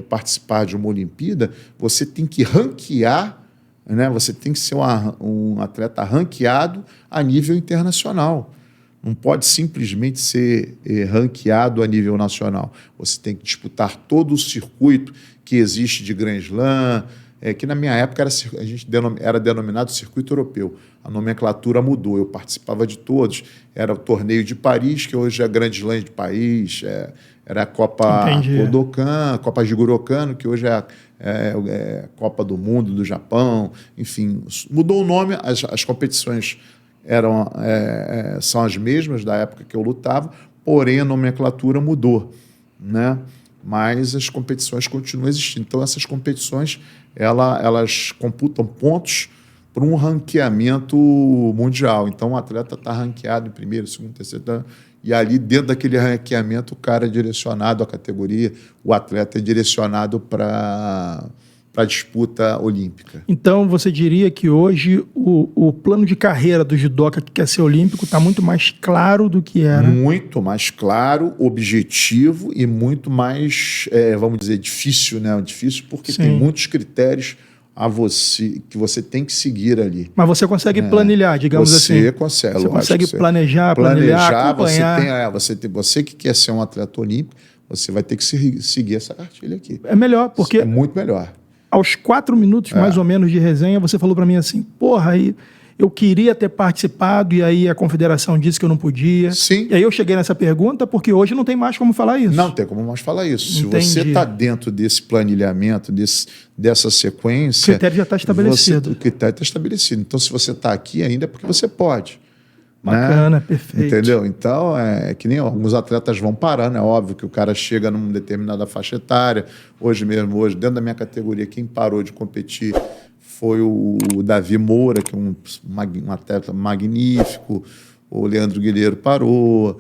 participar de uma Olimpíada, você tem que ranquear, né? Você tem que ser um atleta ranqueado a nível internacional. Não pode simplesmente ser ranqueado a nível nacional. Você tem que disputar todo o circuito que existe de Grand Slam, que na minha época era denominado circuito europeu. A nomenclatura mudou, eu participava de todos. Era o torneio de Paris, que hoje é a Grand Slam de Paris, era a Copa Kodokan, a Copa Jigoro-Kano, que hoje é a Copa do Mundo do Japão. Enfim, mudou o nome, as competições são as mesmas da época que eu lutava, porém a nomenclatura mudou, né? Mas as competições continuam existindo. Então, essas competições elas computam pontos para um ranqueamento mundial. Então, o atleta está ranqueado em primeiro, segundo, terceiro, e ali, dentro daquele ranqueamento, o cara é direcionado à categoria, o atleta é direcionado para a disputa olímpica. Então, você diria que hoje o plano de carreira do judoca que quer ser olímpico está muito mais claro do que era? Muito mais claro, objetivo e muito mais, vamos dizer, difícil, né? Difícil porque Sim. Tem muitos critérios que você tem que seguir ali. Mas você consegue planilhar, digamos assim? Você consegue, Você consegue planejar, acompanhar? Você que quer ser um atleta olímpico, você vai ter que seguir essa cartilha aqui. É melhor, porque... É muito melhor. Aos 4 minutos, mais ou menos, de resenha, você falou para mim assim, porra, aí eu queria ter participado e aí a confederação disse que eu não podia. Sim. E aí eu cheguei nessa pergunta porque hoje não tem mais como falar isso. Não tem como mais falar isso. Entendi. Se você está dentro desse planilhamento, dessa sequência... O critério já está estabelecido. O critério está estabelecido. Então, se você está aqui ainda é porque você pode. Bacana, né? Perfeito. Entendeu? Então, é que nem alguns atletas vão parando, é óbvio que o cara chega numa determinada faixa etária. Hoje, dentro da minha categoria, quem parou de competir foi o Davi Moura, que é um atleta magnífico, o Leandro Guilherme parou.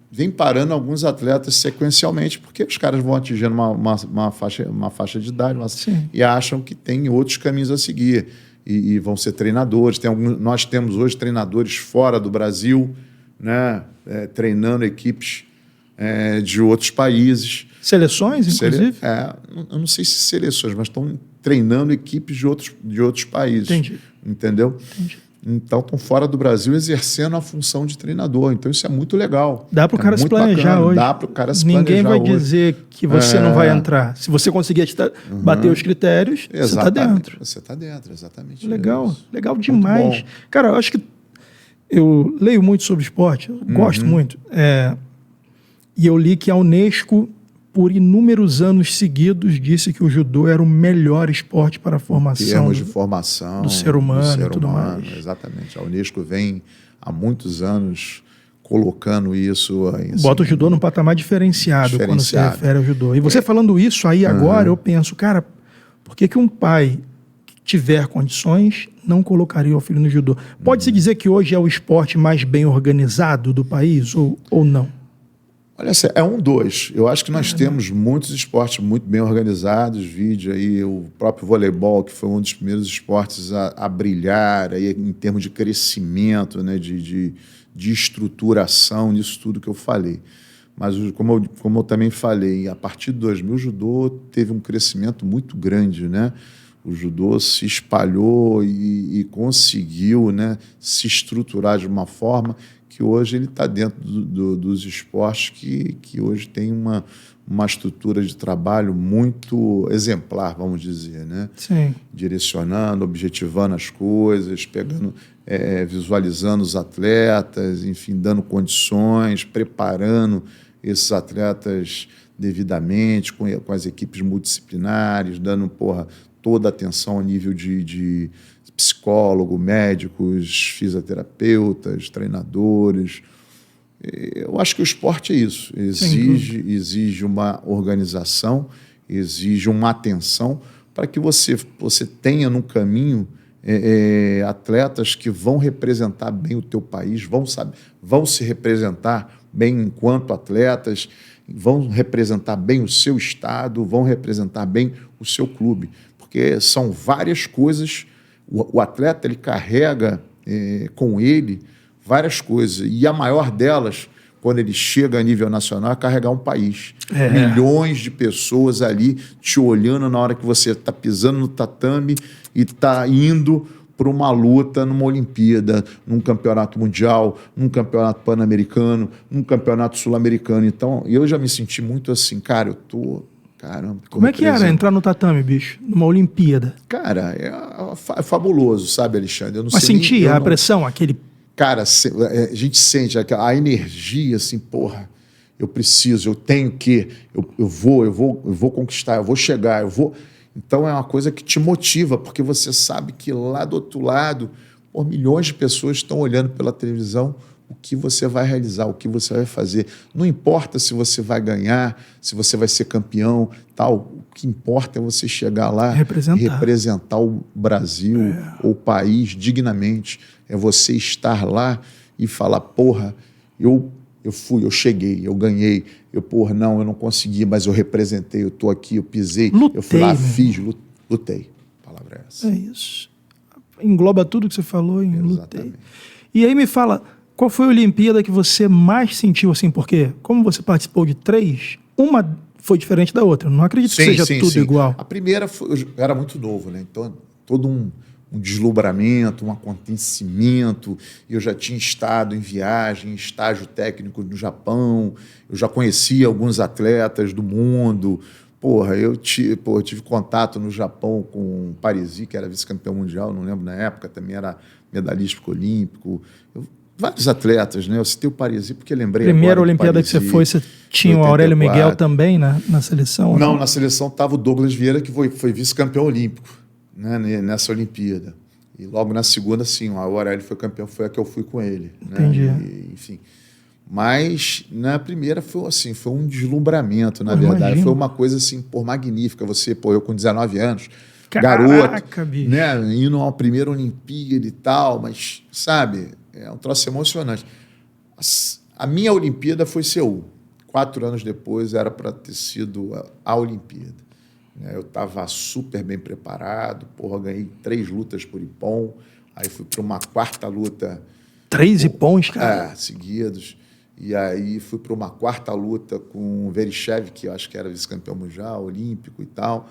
Vem parando alguns atletas sequencialmente, porque os caras vão atingindo uma faixa de idade e acham que tem outros caminhos a seguir. E vão ser treinadores. Nós temos hoje treinadores fora do Brasil, né, treinando equipes de outros países. Seleções, inclusive? Eu não sei se seleções, mas estão treinando equipes de outros países. Entendi. Entendeu? Entendi. Então, estão fora do Brasil exercendo a função de treinador. Então, isso é muito legal. Dá para o cara se planejar hoje. Dá para o cara se planejar hoje. Ninguém vai dizer que você não vai entrar. Se você conseguir bater os critérios, você está dentro. Você está dentro, exatamente. Legal. Legal demais. Cara, eu acho que eu leio muito sobre esporte, eu gosto muito. E eu li que a Unesco, por inúmeros anos seguidos, disse que o judô era o melhor esporte para a formação. Em termos de formação do ser humano e tudo mais. Exatamente. A Unesco vem há muitos anos colocando isso... Assim, bota o judô num patamar diferenciado quando se refere ao judô. E você falando isso aí agora, eu penso, cara, por que um pai que tiver condições não colocaria o filho no judô? Pode-se dizer que hoje é o esporte mais bem organizado do país ou não? Olha, é dois. Eu acho que nós temos muitos esportes muito bem organizados. Vídeo aí, o próprio voleibol, que foi um dos primeiros esportes a brilhar aí, em termos de crescimento, né, de estruturação, nisso tudo que eu falei. Mas, como eu também falei, a partir de 2000 o judô teve um crescimento muito grande, né? O judô se espalhou e conseguiu, né, se estruturar de uma forma que hoje ele está dentro dos esportes que hoje tem uma estrutura de trabalho muito exemplar, vamos dizer, né? Sim. Direcionando, objetivando as coisas, visualizando os atletas, enfim, dando condições, preparando esses atletas devidamente, com as equipes multidisciplinares, dando, toda a atenção a nível de psicólogo, médicos, fisioterapeutas, treinadores. Eu acho que o esporte é isso. Exige uma organização, exige uma atenção para que você tenha no caminho atletas que vão representar bem o teu país, vão se representar bem enquanto atletas, vão representar bem o seu estado, vão representar bem o seu clube, porque são várias coisas. O atleta ele carrega com ele várias coisas, e a maior delas, quando ele chega a nível nacional, é carregar um país. Milhões de pessoas ali te olhando na hora que você está pisando no tatame e está indo para uma luta numa Olimpíada, num campeonato mundial, num campeonato pan-americano, num campeonato sul-americano. Então, eu já me senti muito assim, cara, eu tô... Caramba, como é que era entrar no tatame, bicho? Numa Olimpíada? Cara, é fabuloso, sabe, Alexandre? Eu não Mas sei sentia a pressão, aquele... Cara, a gente sente a energia, assim, eu preciso, eu tenho que, eu vou conquistar, eu vou chegar, eu vou... Então é uma coisa que te motiva, porque você sabe que lá do outro lado, milhões de pessoas estão olhando pela televisão o que você vai realizar, o que você vai fazer. Não importa se você vai ganhar, se você vai ser campeão, tal. O que importa é você chegar lá e representar o Brasil ou o país dignamente. É você estar lá e falar, eu fui, eu cheguei, eu ganhei. Eu não consegui, mas eu representei, eu estou aqui, eu pisei, eu fui lá, fiz, lutei. A palavra é essa. É isso. Engloba tudo que você falou em lutei. E aí me fala... Qual foi a Olimpíada que você mais sentiu assim? Porque, como você participou de 3, uma foi diferente da outra. Não acredito que seja tudo igual. A primeira, eu era muito novo, né? Então, todo um deslumbramento, um acontecimento. Eu já tinha estado em viagem, estágio técnico no Japão. Eu já conhecia alguns atletas do mundo. Eu tive contato no Japão com o Parisi, que era vice-campeão mundial, não lembro na época, também era medalhista olímpico. Vários atletas, né? Eu citei o Parisi porque lembrei Primeira agora Olimpíada Parisi, que você foi, você tinha o Aurélio Miguel também na seleção? Não, na seleção estava o Douglas Vieira, que foi vice-campeão olímpico, né, nessa Olimpíada. E logo na segunda, sim, o Aurélio foi campeão, foi a que eu fui com ele. Entendi. Né? Enfim. Mas na primeira foi um deslumbramento, na verdade. Imagino. Foi uma coisa assim, magnífica. Eu com 19 anos, garoto, bicho. Né, indo a uma primeira Olimpíada e tal, mas, sabe, é um troço emocionante. A minha Olimpíada foi Seul. 4 anos depois era para ter sido a Olimpíada. Eu estava super bem preparado, ganhei 3 lutas por Ippon, aí fui para uma 4ª luta. 3 Ippons, cara? Seguidos. E aí fui para uma 4ª luta com o Verichev, que eu acho que era vice-campeão mundial, olímpico e tal,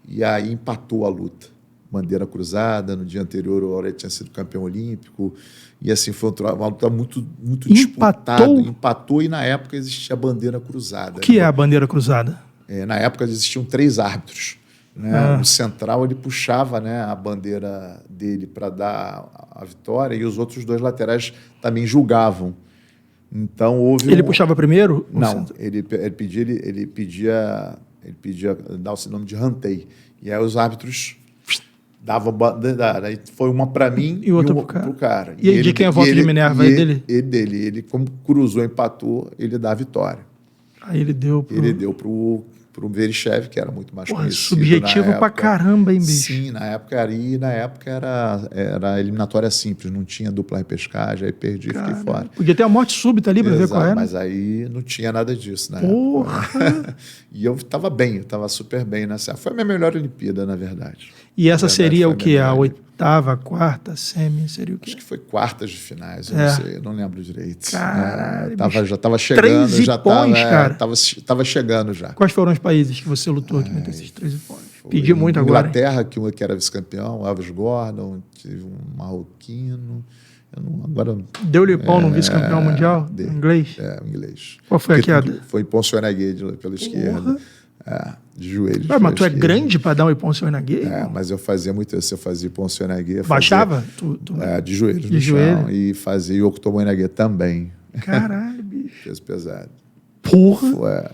e aí empatou a luta. Bandeira cruzada, no dia anterior o Aurélio tinha sido campeão olímpico, e assim foi uma luta muito disputada. Empatou e na época existia a bandeira cruzada. O que é a bandeira cruzada? Na época existiam 3 árbitros. Né? O central ele puxava, né, a bandeira dele para dar a vitória, e os outros 2 laterais também julgavam. Então houve. Ele puxava primeiro? Não, ele pedia dar o nome de ranteio. E aí os árbitros Aí foi uma para mim e outra pro cara. E aí, de quem é a volta de Minerva? Dele? Ele, como cruzou, empatou, ele dá a vitória. Aí ele deu pro Verichev, que era muito mais conhecido. Subjetivo pra caramba, hein, bicho? Sim, na época era eliminatória simples, não tinha dupla repescagem, aí perdi e fiquei fora. Podia ter a morte súbita ali pra ver qual era. Mas aí não tinha nada disso, né? Porra! E eu estava bem, eu estava super bem nessa. Foi a minha melhor Olimpíada, na verdade. E essa seria o quê? A oitava, a quarta, semi? Seria o quê? Acho que foi quartas de finais, eu não sei, eu não lembro direito. Caralho, já estava chegando, 3 ipões, cara. Tava chegando já. Quais foram os países que você lutou que meteu esses 3 ipões? Pedi muito agora. Inglaterra, que era vice-campeão, Elvis Gordon, tive um marroquino. Deu-lhe pau no vice-campeão mundial? Inglês? Inglês. Qual foi a queda? Foi em Ponsonagui pela esquerda. De joelhos. Mas tu é grande para dar um Ponsonagui? Mas eu fazia muito isso. Eu fazia Ponsonagui. Baixava? De joelhos no chão. E fazia Octomonagui também. Caralho, bicho. Peso pesado. Porra!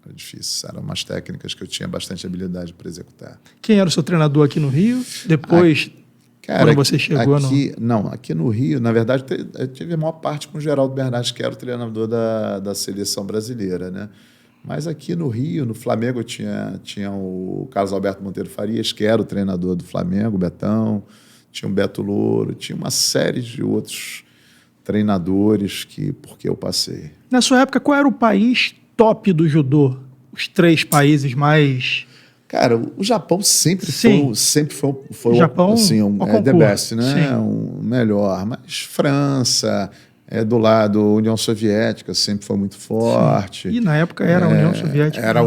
Era difícil. Eram umas técnicas que eu tinha bastante habilidade para executar. Quem era o seu treinador aqui no Rio? Depois... Quando você chegou aqui no Rio, na verdade, eu tive a maior parte com o Geraldo Bernardes, que era o treinador da seleção brasileira, né? Mas aqui no Rio, no Flamengo, tinha o Carlos Alberto Monteiro Farias, que era o treinador do Flamengo, o Betão, tinha o Beto Louro, tinha uma série de outros treinadores porque eu passei. Na sua época, qual era o país top do judô? Os 3 países mais... Cara, o Japão sempre foi Japão, assim, the best, né? O melhor. Mas França, do lado, a União Soviética sempre foi muito forte. Sim. E na época era a União Soviética. Era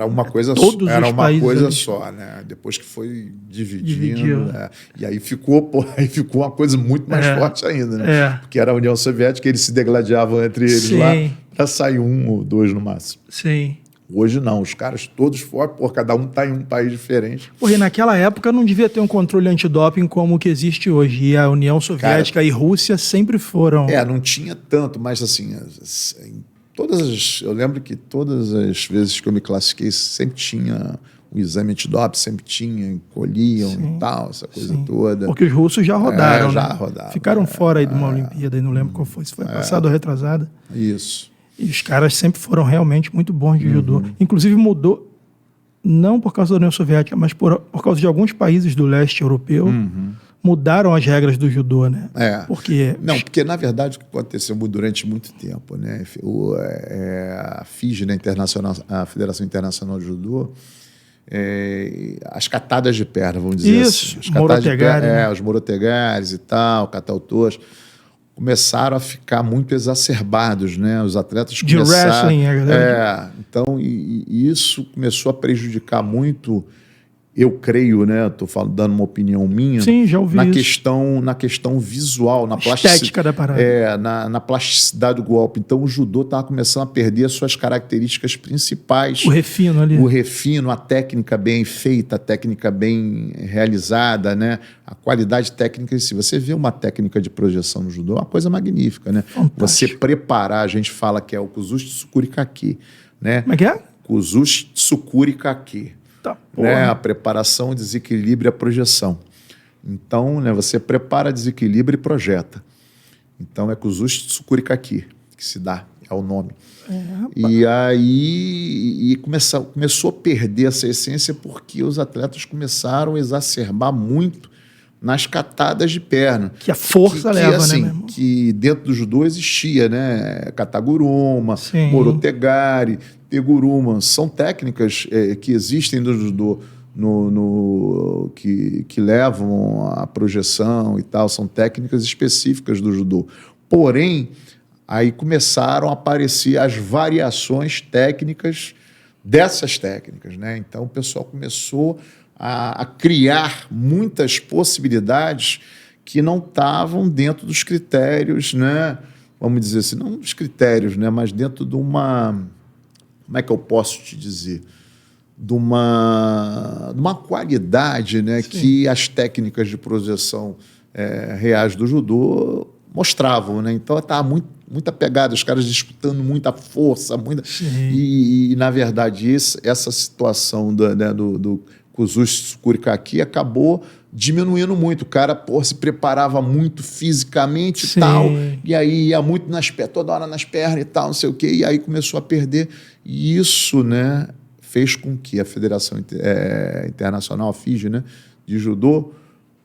uma coisa só, né? Depois que foi dividindo. E aí ficou uma coisa muito mais forte ainda, né? Porque era a União Soviética, eles se degladiavam entre eles lá para sair 1 ou 2 no máximo. Sim. Hoje não, os caras todos fortes, cada um está em um país diferente. Porque naquela época não devia ter um controle antidoping como o que existe hoje. E a União Soviética e Rússia sempre foram... Não tinha tanto, mas assim, eu lembro que todas as vezes que eu me classifiquei, sempre tinha o exame antidoping, sempre tinha, colhiam e tal, essa coisa toda. Porque os russos já rodaram, já rodaram. Ficaram fora aí de uma Olimpíada, e não lembro qual foi, se foi passado ou retrasada. Isso. E os caras sempre foram realmente muito bons de judô. Inclusive mudou, não por causa da União Soviética, mas por causa de alguns países do leste europeu, mudaram as regras do judô, né? Porque na verdade o que aconteceu durante muito tempo, né? A FIJ, né, a Federação Internacional de Judô, as catadas de perna, vamos dizer assim. Os Morotegari, né? Os morotegares e tal, catautoras, começaram a ficar muito exacerbados, né? Os atletas começaram... De wrestling, então, e isso começou a prejudicar muito, eu creio, né? Estou dando uma opinião minha. Sim, já ouvi isso. Na questão visual, na estética da parada. Na plasticidade do golpe. Então, o judô estava começando a perder as suas características principais. O refino ali. O refino, a técnica bem feita, a técnica bem realizada, né? A qualidade técnica em si. Você vê uma técnica de projeção no judô, é uma coisa magnífica, né? Fantástico. Você preparar, a gente fala que é o Kuzushi Tsukuri Kaki, né? Como é que é? Kuzushi Tsukuri Kaki. Né? A preparação, o desequilíbrio e a projeção. Então, né, você prepara, desequilibra e projeta. Então, é Kuzushi Tsukuri Kaki que se dá, é o nome. E aí começou a perder essa essência porque os atletas começaram a exacerbar muito nas catadas de perna. Que a força leva, assim, né, meu irmão? Que dentro do judô existia, né? Kataguruma, Morotegari, Teguruma. São técnicas que existem no judô, que levam à projeção e tal. São técnicas específicas do judô. Porém, aí começaram a aparecer as variações técnicas dessas técnicas, né? Então, o pessoal começou a criar muitas possibilidades que não estavam dentro dos critérios, né? Vamos dizer assim, não dos critérios, né? Mas dentro de uma... Como é que eu posso te dizer? De uma qualidade, né? Que as técnicas de projeção reais do judô mostravam, né? Então, estava muita pegada, os caras disputando muita força, e na verdade, essa situação do Kuzushi Tsukurikaki, acabou diminuindo muito. O cara se preparava muito fisicamente e tal, e aí ia muito toda hora nas pernas e tal, não sei o quê, e aí começou a perder. E isso, né, fez com que a Federação Internacional, a FIGE, né, de judô,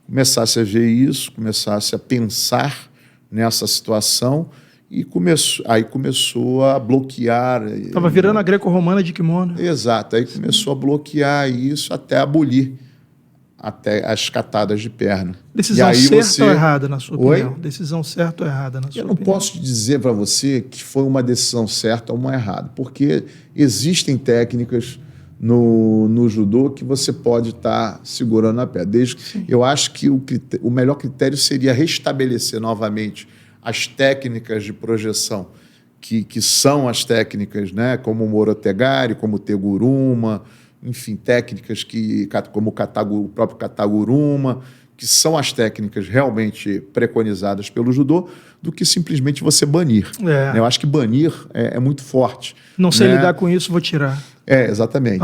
começasse a ver isso, começasse a pensar nessa situação e começou a bloquear. Estava virando a greco-romana de kimono. Exato, aí começou a bloquear isso até abolir até as catadas de perna. Decisão certa ou errada, na sua opinião? Decisão certa ou errada, na sua opinião? Eu não posso dizer para você que foi uma decisão certa ou uma errada, porque existem técnicas no judô que você pode estar segurando a perna. Eu acho que o melhor critério seria restabelecer novamente as técnicas de projeção, que são as técnicas, né, como o Morotegari, como o Teguruma, enfim, técnicas como o próprio Kataguruma, que são as técnicas realmente preconizadas pelo judô, do que simplesmente você banir. Eu acho que banir é muito forte. Não sei lidar com isso, vou tirar. Exatamente.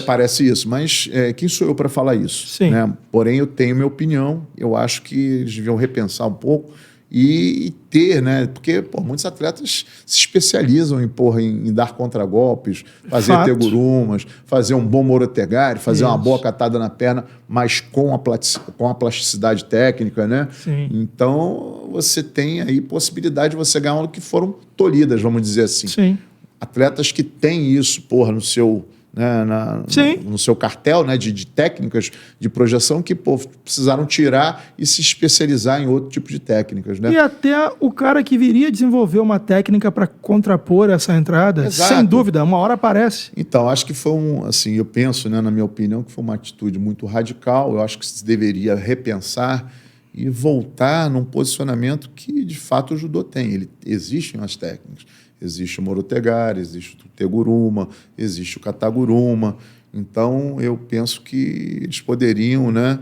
Parece isso. Mas quem sou eu para falar isso? Sim. Né? Porém, eu tenho minha opinião. Eu acho que eles deviam repensar um pouco e ter, né? Porque muitos atletas se especializam em dar contragolpes, fazer tegurumas, fazer um bom Morotegari, fazer uma boa catada na perna, mas com a plasticidade técnica, né? Sim. Então, você tem aí possibilidade de você ganhar que foram tolhidas, vamos dizer assim. Sim. Atletas que têm isso, no seu... Né, no seu cartel, né, de técnicas de projeção que precisaram tirar e se especializar em outro tipo de técnicas. Né? E até o cara que viria desenvolver uma técnica para contrapor essa entrada, Exato. Sem dúvida, uma hora aparece. Então, acho que foi eu penso, né, na minha opinião, que foi uma atitude muito radical. Eu acho que se deveria repensar e voltar num posicionamento que, de fato, o judô tem. Existem as técnicas. Existe o Morotegari, existe o Teguruma, existe o Kataguruma. Então, eu penso que eles poderiam, né,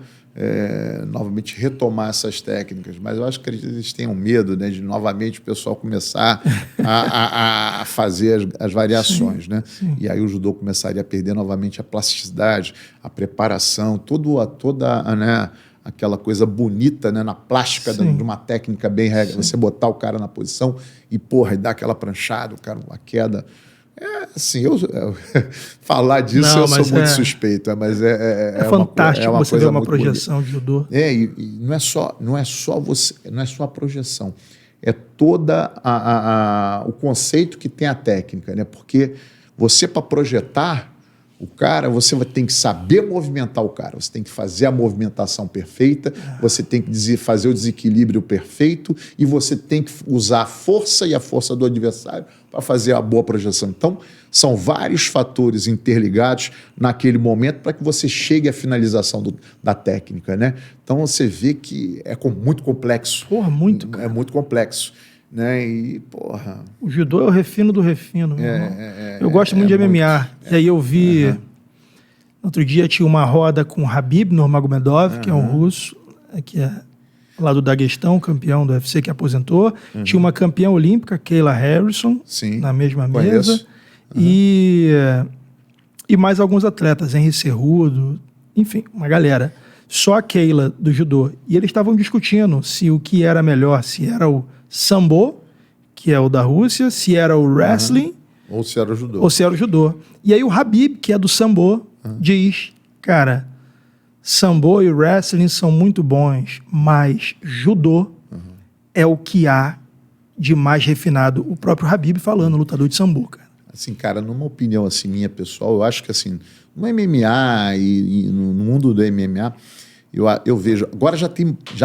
novamente retomar essas técnicas. Mas eu acho que eles tenham medo, né, de novamente o pessoal começar a fazer as variações. Né? E aí o judô começaria a perder novamente a plasticidade, a preparação, toda né, aquela coisa bonita, né, na plástica de uma técnica bem regra. Você botar o cara na posição e dar aquela pranchada, o cara, uma queda. Falar disso eu sou muito suspeito, mas é fantástico uma você coisa ver uma muito projeção bonita. de judô. E não é só a projeção, é toda o conceito que tem a técnica, né? Porque você, para projetar o cara, você tem que saber movimentar o cara, você tem que fazer a movimentação perfeita, você tem que fazer o desequilíbrio perfeito e você tem que usar a força e a força do adversário para fazer a boa projeção. Então, são vários fatores interligados naquele momento para que você chegue à finalização da técnica, né? Então, você vê que é muito complexo. Muito, cara. É muito complexo. Né? E, o judô é o refino do refino. Eu gosto muito de MMA. E aí eu vi... Outro dia tinha uma roda com o Khabib Nurmagomedov, que é um russo, que é lá do Daguestão, campeão do UFC, que aposentou. Tinha uma campeã olímpica, Kayla Harrison, na mesma mesa. E mais alguns atletas, Henry Cejudo, enfim, uma galera. Só a Kayla do judô. E eles estavam discutindo se o que era melhor, se era o Sambo, que é o da Rússia, se era o wrestling... Ou se era o judô. E aí o Khabib, que é do Sambo, diz, cara, Sambo e wrestling são muito bons, mas judô é o que há de mais refinado. O próprio Khabib falando, lutador de Sambo, cara. Assim, cara, numa opinião assim, minha pessoal, eu acho que assim, no MMA e no mundo do MMA, eu vejo... Agora já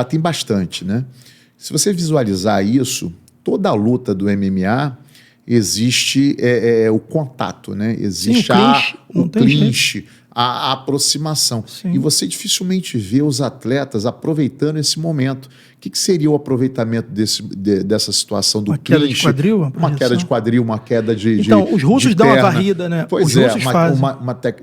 tem bastante, né? Se você visualizar isso, toda a luta do MMA existe o contato, né? Existe o clinch, a aproximação. Sim. E você dificilmente vê os atletas aproveitando esse momento. O que seria o aproveitamento dessa situação do clinch? Uma queda de quadril? Uma queda de quadril, uma queda de Então, os russos dão uma varrida, né? Pois os russos fazem.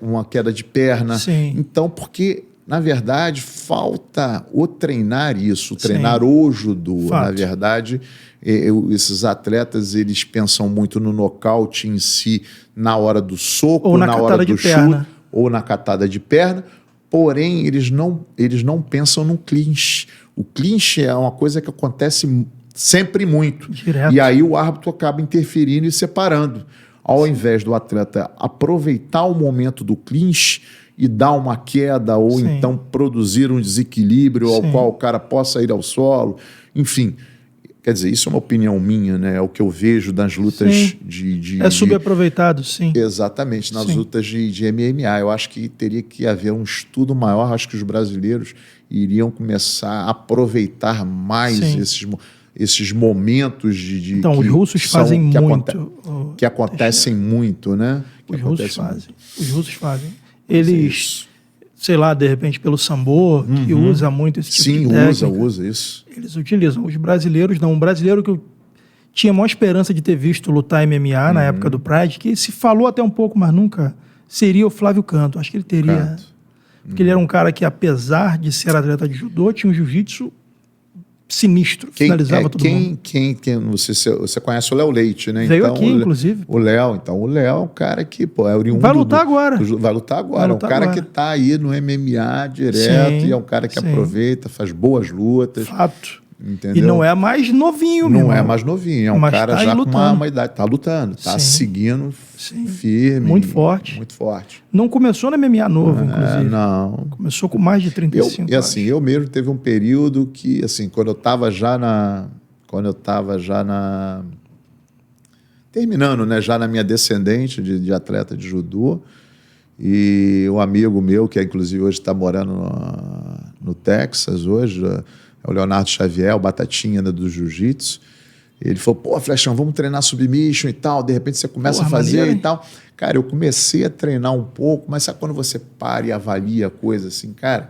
Uma queda de perna. Sim. Então, porque... Na verdade, falta treinar isso, treinar o judô. Fato. Na verdade, esses atletas, eles pensam muito no nocaute em si, na hora do soco, ou na hora do chute, perna. ou na catada de perna, porém eles não pensam no clinch. O clinch é uma coisa que acontece sempre muito. Direto. E aí o árbitro acaba interferindo e separando. Ao invés do atleta aproveitar o momento do clinch e dar uma queda ou Sim. então produzir um desequilíbrio ao Sim. qual o cara possa ir ao solo. Enfim, quer dizer, isso é uma opinião minha, né? É o que eu vejo nas lutas Sim. É subaproveitado, sim. Exatamente, nas lutas de MMA. Eu acho que teria que haver um estudo maior. Acho que os brasileiros iriam começar a aproveitar mais esses momentos de então, os russos fazem muito. Que acontecem muito, né? Os russos fazem. Os russos fazem. Eles, sei lá, de repente pelo sambo, que usa muito esse tipo de técnica. Sim, usa isso. Eles utilizam. Os brasileiros não. Um brasileiro que eu tinha a maior esperança de ter visto lutar MMA na época do Pride, que se falou até um pouco, mas nunca, seria o Flávio Canto. Acho que ele teria... Porque ele era um cara que, apesar de ser atleta de judô, tinha um jiu-jitsu sinistro, finalizava todo mundo. Você conhece o Léo Leite, né? Veio aqui, inclusive. O Léo é um cara que, é oriundo. Vai lutar agora. Vai lutar agora. É um cara que tá aí no MMA direto e é um cara que aproveita, faz boas lutas. Fato. Entendeu? E não é mais novinho, Não é mais novinho, é um cara tá já com uma idade. Tá lutando, tá seguindo firme. Muito forte. Muito forte. Não começou no MMA novo, inclusive. Não. Começou com mais de 35 anos. E assim, eu mesmo teve um período que, assim, quando eu estava já terminando, né, já na minha descendente de atleta de judô, e um amigo meu, que inclusive hoje está morando no Texas hoje, é o Leonardo Xavier, o Batatinha, né, do Jiu-Jitsu. Ele falou, pô, Flechão, vamos treinar submission e tal. De repente você começa a fazer maneiro, e tal. Cara, eu comecei a treinar um pouco, mas sabe quando você para e avalia a coisa assim, cara?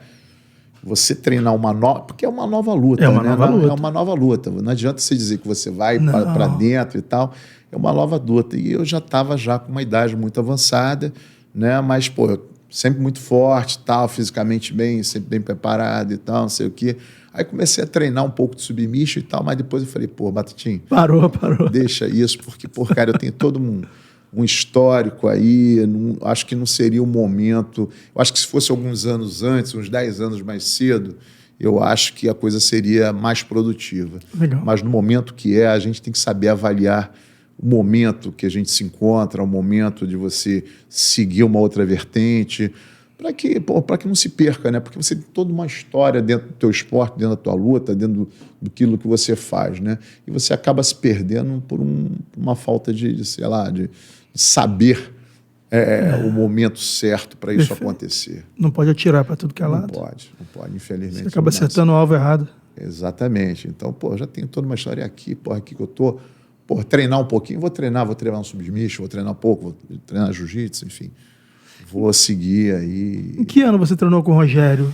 Você treinar uma nova... Porque é uma nova luta, né? É uma nova luta. Não adianta você dizer que você vai para dentro e tal. É uma nova luta. E eu já estava com uma idade muito avançada, né? Mas, pô, sempre muito forte, tal, fisicamente bem, sempre bem preparado e tal, não sei o quê. Aí comecei a treinar um pouco de submission e tal, mas depois eu falei, pô, Batatinho... Parou. Deixa isso, porque, pô, cara, eu tenho todo um histórico aí, acho que não seria o momento... Eu acho que se fosse alguns anos antes, uns 10 anos mais cedo, eu acho que a coisa seria mais produtiva. Legal. Mas no momento que a gente tem que saber avaliar o momento que a gente se encontra, o momento de você seguir uma outra vertente... para que não se perca, né? Porque você tem toda uma história dentro do teu esporte, dentro da tua luta, dentro daquilo que você faz, né? E você acaba se perdendo por uma falta de saber o momento certo para isso acontecer. Não pode atirar para tudo que é lado. Não pode, infelizmente. Você acaba acertando o alvo errado. Exatamente. Então, já tenho toda uma história aqui que eu tô... treinar um pouquinho, vou treinar um submission, vou treinar um pouco, vou treinar jiu-jitsu, enfim... Vou seguir aí. Em que ano você treinou com o Rogério?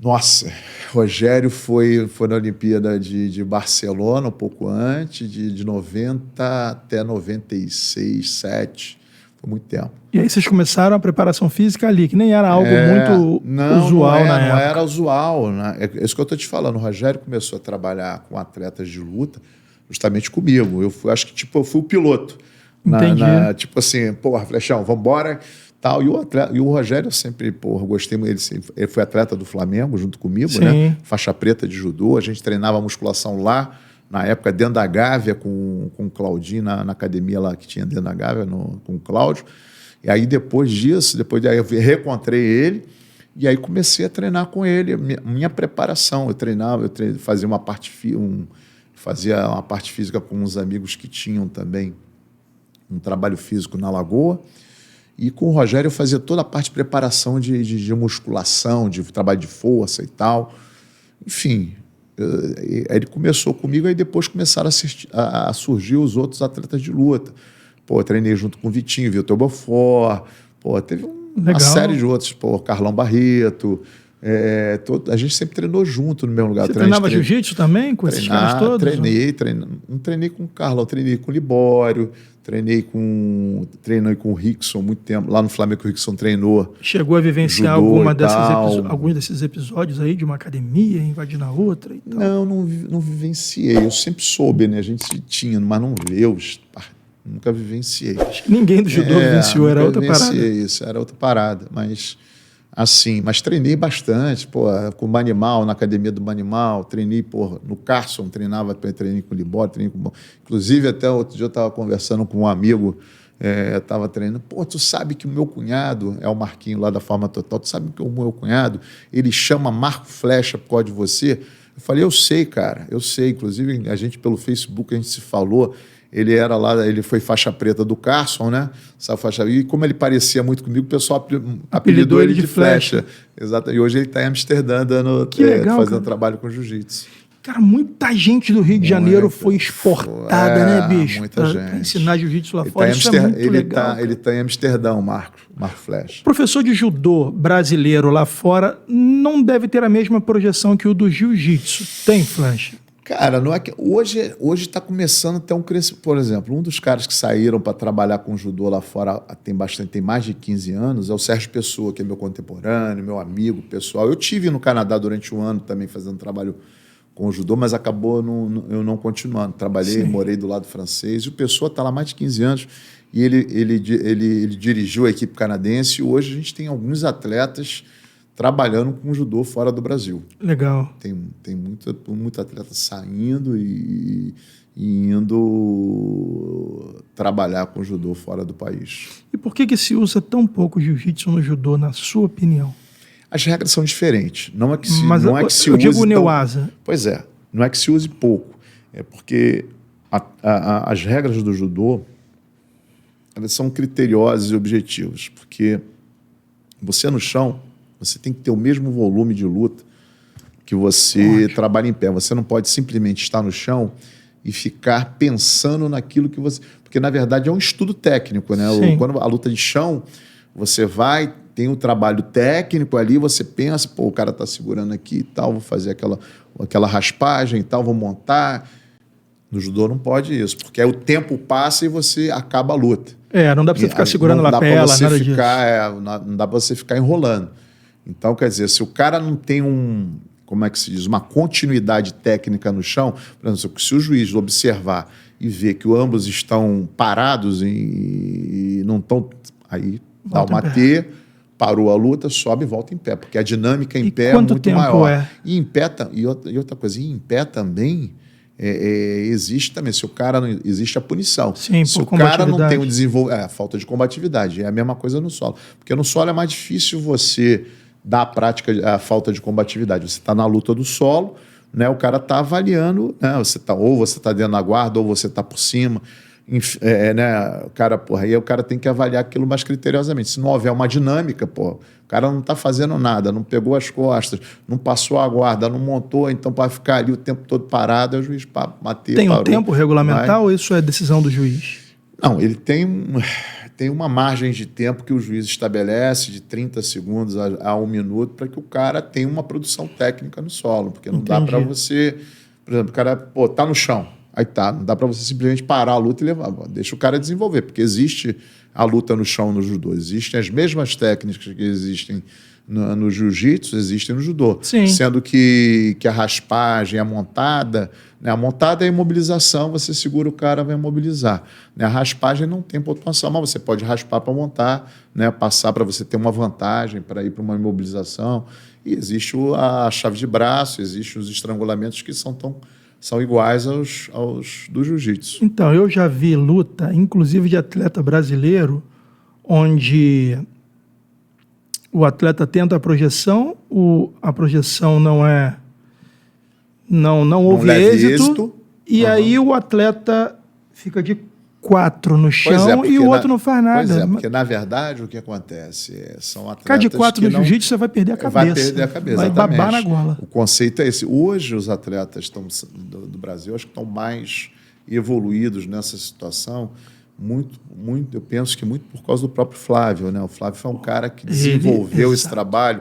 Nossa, Rogério foi na Olimpíada de Barcelona, um pouco antes, de 90 até 96, 7. Foi muito tempo. E aí vocês começaram a preparação física ali, que nem era algo muito usual na época. Não era usual. Né? É isso que eu estou te falando. O Rogério começou a trabalhar com atletas de luta justamente comigo. Acho que eu fui o piloto. Entendi. Tipo assim, Flechão, vamos embora... Tal. E o Rogério, eu sempre gostei muito dele. Ele foi atleta do Flamengo junto comigo, né? Faixa preta de judô. A gente treinava musculação lá, na época, dentro da Gávea, com o Claudinho, na academia lá que tinha dentro da Gávea, com o Cláudio. E aí, depois daí eu reencontrei ele e aí comecei a treinar com ele. Minha preparação, fazia uma parte física com uns amigos que tinham também um trabalho físico na Lagoa. E com o Rogério eu fazia toda a parte de preparação de musculação, de trabalho de força e tal. Enfim, ele começou comigo, aí depois começaram a surgir os outros atletas de luta. Eu treinei junto com o Vitinho, Vitor Belfort, teve uma série de outros, Carlão Barreto. A gente sempre treinou junto no mesmo lugar. Você treinava jiu-jitsu também com esses caras todos? Não treinei com o Carlão, treinei com o Libório, treinei com o Rickson muito tempo. Lá no Flamengo o Rickson treinou. Chegou a vivenciar alguns desses episódios aí de uma academia invadindo a outra e tal? Não vivenciei. Eu sempre soube, né? A gente tinha, mas não eu nunca vivenciei. Acho que ninguém do judô vivenciou, era outra parada. Isso, era outra parada, mas assim, mas treinei bastante, pô, com o Manimal, na academia do Manimal, treinei, pô, no Carson, treinei com o Libório, treinei com... Inclusive, até outro dia eu estava conversando com um amigo, estava treinando, pô, tu sabe que o meu cunhado, é o Marquinho lá da Forma Total, tu sabe que o meu cunhado, ele chama Marco Flecha por causa de você? Eu falei, eu sei, cara, eu sei, inclusive a gente pelo Facebook, a gente se falou, ele era lá, ele foi faixa preta do Carson, né? Essa faixa, e como ele parecia muito comigo, o pessoal apelidou ele de Flecha. Exato. E hoje ele está em Amsterdã legal, fazendo cara. Trabalho com jiu-jitsu. Cara, muita gente do Rio de Janeiro foi exportada, né, bicho? Muita gente. Pra ensinar jiu-jitsu lá fora. Isso é muito legal. Ele está em Amsterdã, Marco Flecha. Professor de judô brasileiro lá fora não deve ter a mesma projeção que o do jiu-jitsu. Tem, Flecha? Cara, não é que hoje está começando a ter um crescimento. Por exemplo, um dos caras que saíram para trabalhar com judô lá fora tem mais de 15 anos é o Sérgio Pessoa, que é meu contemporâneo, meu amigo pessoal. Eu tive no Canadá durante um ano também fazendo trabalho com judô, mas acabou eu não continuando. Trabalhei, morei do lado francês, e o Pessoa está lá há mais de 15 anos e ele dirigiu a equipe canadense, e hoje a gente tem alguns atletas trabalhando com judô fora do Brasil. Legal. Tem muito atleta saindo e indo trabalhar com judô fora do país. E por que se usa tão pouco jiu-jitsu no judô, na sua opinião? As regras são diferentes. Não é que se, Mas não é que se eu use digo o Neuasa. Pois é, não é que se use pouco. É porque as regras do judô, elas são criteriosas e objetivas. Porque você no chão, você tem que ter o mesmo volume de luta que você trabalha em pé. Você não pode simplesmente estar no chão e ficar pensando naquilo que você... Porque, na verdade, é um estudo técnico, né? Quando a luta de chão, você vai, tem um trabalho técnico ali, você pensa, pô, o cara está segurando aqui e tal, vou fazer aquela raspagem e tal, vou montar. No judô não pode isso, porque aí o tempo passa e você acaba a luta. Não dá para você ficar segurando a lapela, nada disso. Não dá para você ficar enrolando. Então, quer dizer, se o cara não tem como é que se diz, uma continuidade técnica no chão, por exemplo, se o juiz observar e ver que ambos estão parados e não estão, aí dá uma T, parou a luta, sobe e volta em pé, porque a dinâmica em pé é muito maior. E em pé, e outra coisa, em pé também existe também, se o cara não, existe a punição. Sim, se o cara não tem a falta de combatividade, é a mesma coisa no solo. Porque no solo é mais difícil você dar a prática, a falta de combatividade. Você está na luta do solo, né? O cara está avaliando, né? Ou você está dentro da guarda, ou você está por cima. Né? Aí o cara tem que avaliar aquilo mais criteriosamente. Se não houver uma dinâmica, o cara não está fazendo nada, não pegou as costas, não passou a guarda, não montou, então para ficar ali o tempo todo parado, é o juiz bater. Tem um tempo regulamentar ou isso é decisão do juiz? Não, ele tem uma margem de tempo que o juiz estabelece de 30 segundos a 1 minuto para que o cara tenha uma produção técnica no solo, porque não dá para você... Por exemplo, o cara tá no chão, aí não dá para você simplesmente parar a luta e levar. Deixa o cara desenvolver, porque existe a luta no chão no judô, existem as mesmas técnicas que existem no jiu-jitsu, existem no judô. Sim. Sendo que a raspagem, a montada... Né? A montada é a imobilização, você segura o cara, vai imobilizar. Né? A raspagem não tem pontuação, mas você pode raspar para montar, né? Passar para você ter uma vantagem, para ir para uma imobilização. E existe a chave de braço, existem os estrangulamentos que são iguais aos do jiu-jitsu. Então, eu já vi luta, inclusive de atleta brasileiro, onde o atleta tenta a projeção, a projeção não houve êxito, e aí o atleta fica de 4 no chão e o outro não faz nada. Pois é, porque na verdade o que acontece são atletas ficar de 4 no jiu-jitsu você vai perder a cabeça. Vai perder a cabeça, vai exatamente. Babar na gola. O conceito é esse. Hoje os atletas do Brasil acho que estão mais evoluídos nessa situação, eu penso que muito por causa do próprio Flávio, né? O Flávio foi um cara que desenvolveu esse trabalho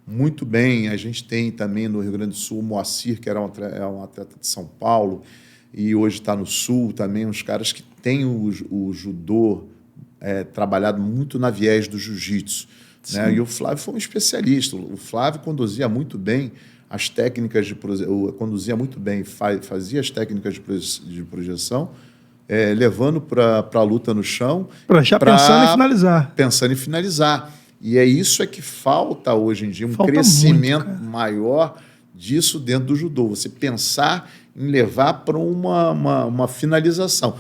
muito bem. A gente tem também no Rio Grande do Sul o Moacir, que era um atleta de São Paulo, e hoje está no Sul também, uns caras que têm o judô trabalhado muito na viés do jiu-jitsu. Né? E o Flávio foi um especialista. O Flávio conduzia muito bem as técnicas fazia as técnicas de projeção, levando para a luta no chão. Pensando em finalizar. Pensando em finalizar. E é isso que falta hoje em dia, um crescimento maior disso dentro do judô. Você pensar em levar para uma finalização.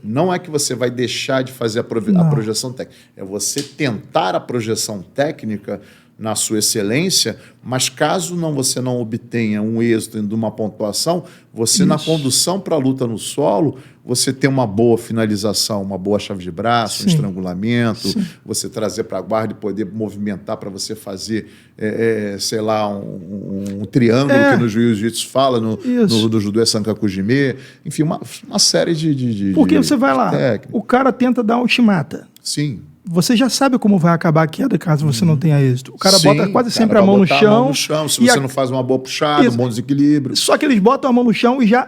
Não é que você vai deixar de fazer a projeção técnica, é você tentar a projeção técnica na sua excelência, mas caso você não obtenha um êxito de uma pontuação, você na condução para a luta no solo, você tem uma boa finalização, uma boa chave de braço, um estrangulamento, você trazer para a guarda e poder movimentar para você fazer, sei lá, um triângulo que no jiu-jitsu fala, no judô é Sankaku Jime, enfim, uma série de Porque você vai lá, o cara tenta dar um shimata. Sim. Você já sabe como vai acabar a queda caso você não tenha êxito. O cara bota quase sempre a mão no chão. Se você não faz uma boa puxada, um bom desequilíbrio. Só que eles botam a mão no chão e já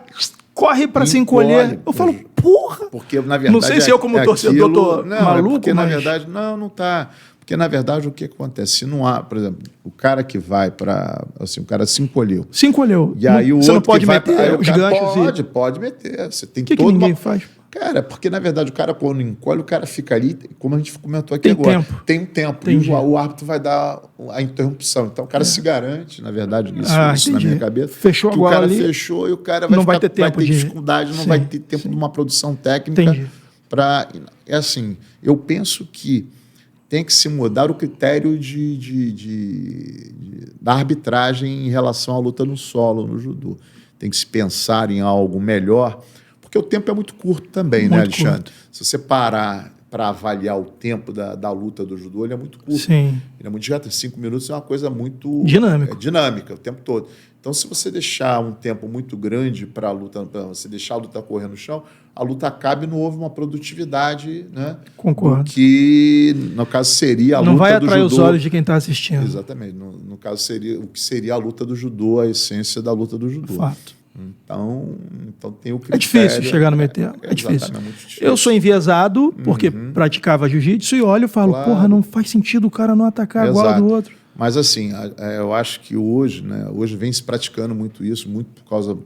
corre para se encolher. Eu falo, porra! Porque, na verdade, não sei se eu, como torcedor, tô maluco, porque, na verdade, não tá. Porque, na verdade, o que acontece? Se não há, por exemplo, o cara que vai para... Assim, o cara se encolheu. Se encolheu. E aí o você outro não pode que vai meter os ganchos. Pode meter. Você tem que ninguém faz? Cara, porque, na verdade, o cara, quando encolhe, o cara fica ali, como a gente comentou aqui tem um tempo. Entendi. E o árbitro vai dar a interrupção. Então, o cara se garante, na verdade, isso na minha cabeça. Fechou que agora o cara ali, fechou e o cara vai ter dificuldade, não vai ter tempo de uma produção técnica. É assim, eu penso que tem que se mudar o critério da arbitragem em relação à luta no solo, no judô. Tem que se pensar em algo melhor, porque o tempo é muito curto também, né, Alexandre? Se você parar para avaliar o tempo da luta do judô, ele é muito curto. Sim. Ele é muito direto. 5 minutos é uma coisa muito... dinâmica o tempo todo. Então, se você deixar um tempo muito grande para a luta, você deixar a luta correr no chão, a luta acaba e não houve uma produtividade, né? Concordo. Que, no caso, seria a luta do judô. Não vai atrair os olhos de quem está assistindo. Exatamente. No caso, seria o que seria a luta do judô, a essência da luta do judô. Fato. Então tem o critério. É difícil chegar no meio termo. É difícil. Eu sou enviesado porque praticava jiu-jitsu e olho e falo, porra, não faz sentido o cara não atacar igual ao do outro. Mas assim, eu acho que hoje vem se praticando muito isso, muito por causa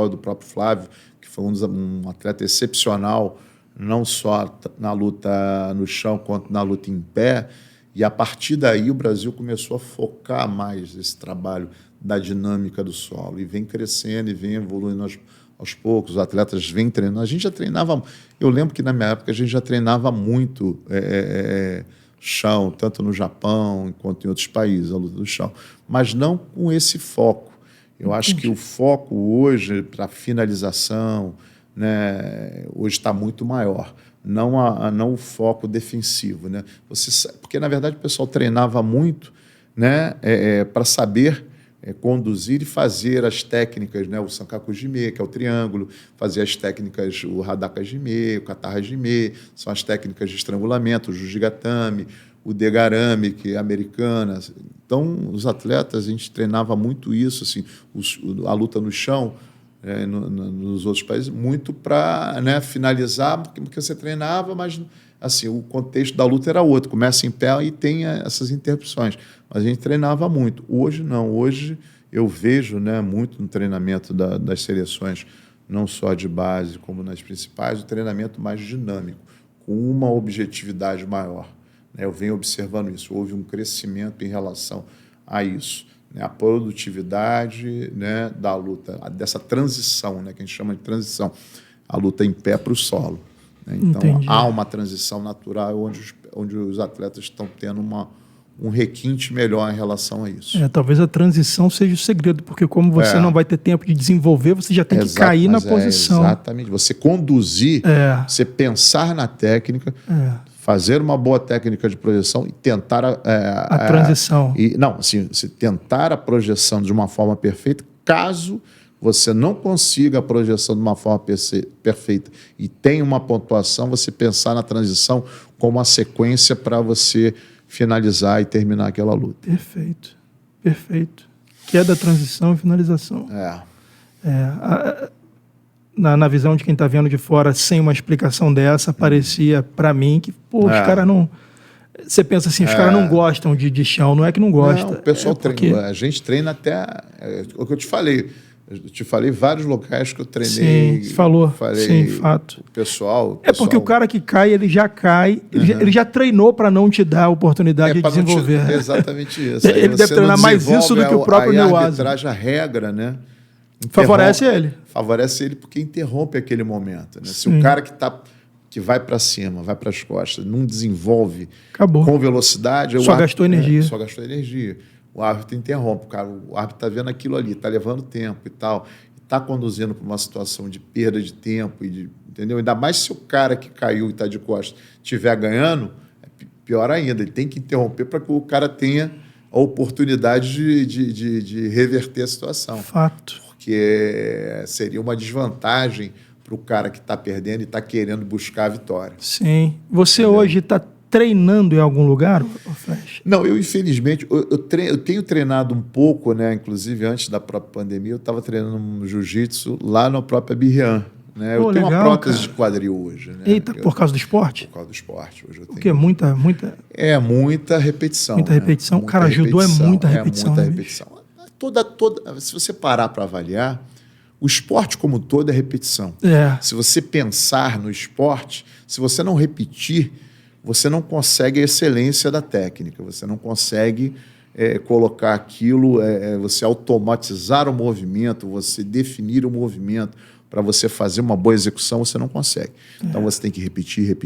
do próprio Flávio, que foi um atleta excepcional, não só na luta no chão, quanto na luta em pé. E a partir daí o Brasil começou a focar mais esse trabalho da dinâmica do solo. E vem crescendo e vem evoluindo aos poucos. Os atletas vêm treinando. A gente já treinava... Eu lembro que na minha época a gente já treinava muito chão, tanto no Japão quanto em outros países, a luta do chão. Mas não com esse foco. Eu acho que o foco hoje para finalização, né, hoje está muito maior. Não o foco defensivo, né? Porque, na verdade, o pessoal treinava muito, né, para saber conduzir e fazer as técnicas, né, o Sankaku Jime, que é o triângulo, fazer as técnicas, o Hadaka Jime, o Katara Jime, são as técnicas de estrangulamento, o Jujigatame, o Degarame, que é americana. Então, os atletas, a gente treinava muito isso, assim, a luta no chão, nos outros países, muito para, né, finalizar, porque você treinava, mas assim, o contexto da luta era outro, começa em pé e tem essas interrupções, mas a gente treinava muito. Hoje não, hoje eu vejo, né, muito no treinamento das seleções, não só de base como nas principais, o treinamento mais dinâmico, com uma objetividade maior, né? Eu venho observando isso, houve um crescimento em relação a isso. A produtividade, né, da luta, dessa transição, né, que a gente chama de transição, a luta em pé para o solo. Né? Então, entendi. Há uma transição natural onde os atletas estão tendo um requinte melhor em relação a isso. Talvez a transição seja o segredo, porque como você não vai ter tempo de desenvolver, você já tem que cair na posição. Exatamente. Você conduzir, você pensar na técnica, fazer uma boa técnica de projeção e tentar a transição. Se tentar a projeção de uma forma perfeita, caso você não consiga a projeção de uma forma perfeita e tenha uma pontuação, você pensar na transição como uma sequência para você finalizar e terminar aquela luta. Perfeito, perfeito. Que é da transição e finalização. Na visão de quem está vendo de fora, sem uma explicação dessa, parecia para mim que, os caras não... Você pensa assim, os caras não gostam de chão, não é que não gosta. Não, o pessoal treina, a gente treina até... o que eu te falei, Eu te falei vários locais que eu treinei. Sim, falou. Falei, sim, fato. O pessoal. É porque o cara que cai, ele já cai, ele já treinou para não te dar a oportunidade de desenvolver. Exatamente isso. Ele deve treinar mais isso do que o próprio Neil Asa. A arbitragem, a regra, né? Favorece ele. Favorece ele porque interrompe aquele momento. Né? Se o cara que vai para cima, vai para as costas, não desenvolve Acabou. Com velocidade... Só gastou energia. Só gastou energia. O árbitro interrompe. O árbitro está vendo aquilo ali, está levando tempo e tal, está conduzindo para uma situação de perda de tempo, entendeu? Ainda mais se o cara que caiu e está de costas estiver ganhando, é pior ainda. Ele tem que interromper para que o cara tenha a oportunidade de reverter a situação. Fato. Porque seria uma desvantagem para o cara que está perdendo e está querendo buscar a vitória. Sim. Você hoje está treinando em algum lugar, Flash? Não, eu infelizmente, eu tenho treinado um pouco, né? Inclusive antes da própria pandemia, eu estava treinando um jiu-jitsu lá na própria Birrian. Né? Eu tenho uma prótese de quadril hoje. Né? Eita, por causa do esporte? Por causa do esporte. Hoje eu tenho... Porque muita... É muita repetição. Muita repetição. Né? Cara, judô é muita repetição. É muita repetição. Se você parar para avaliar, o esporte como um todo é repetição. Se você pensar no esporte, se você não repetir, você não consegue a excelência da técnica, você não consegue colocar aquilo, você automatizar o movimento, você definir o movimento para você fazer uma boa execução, você não consegue. Então você tem que repetir,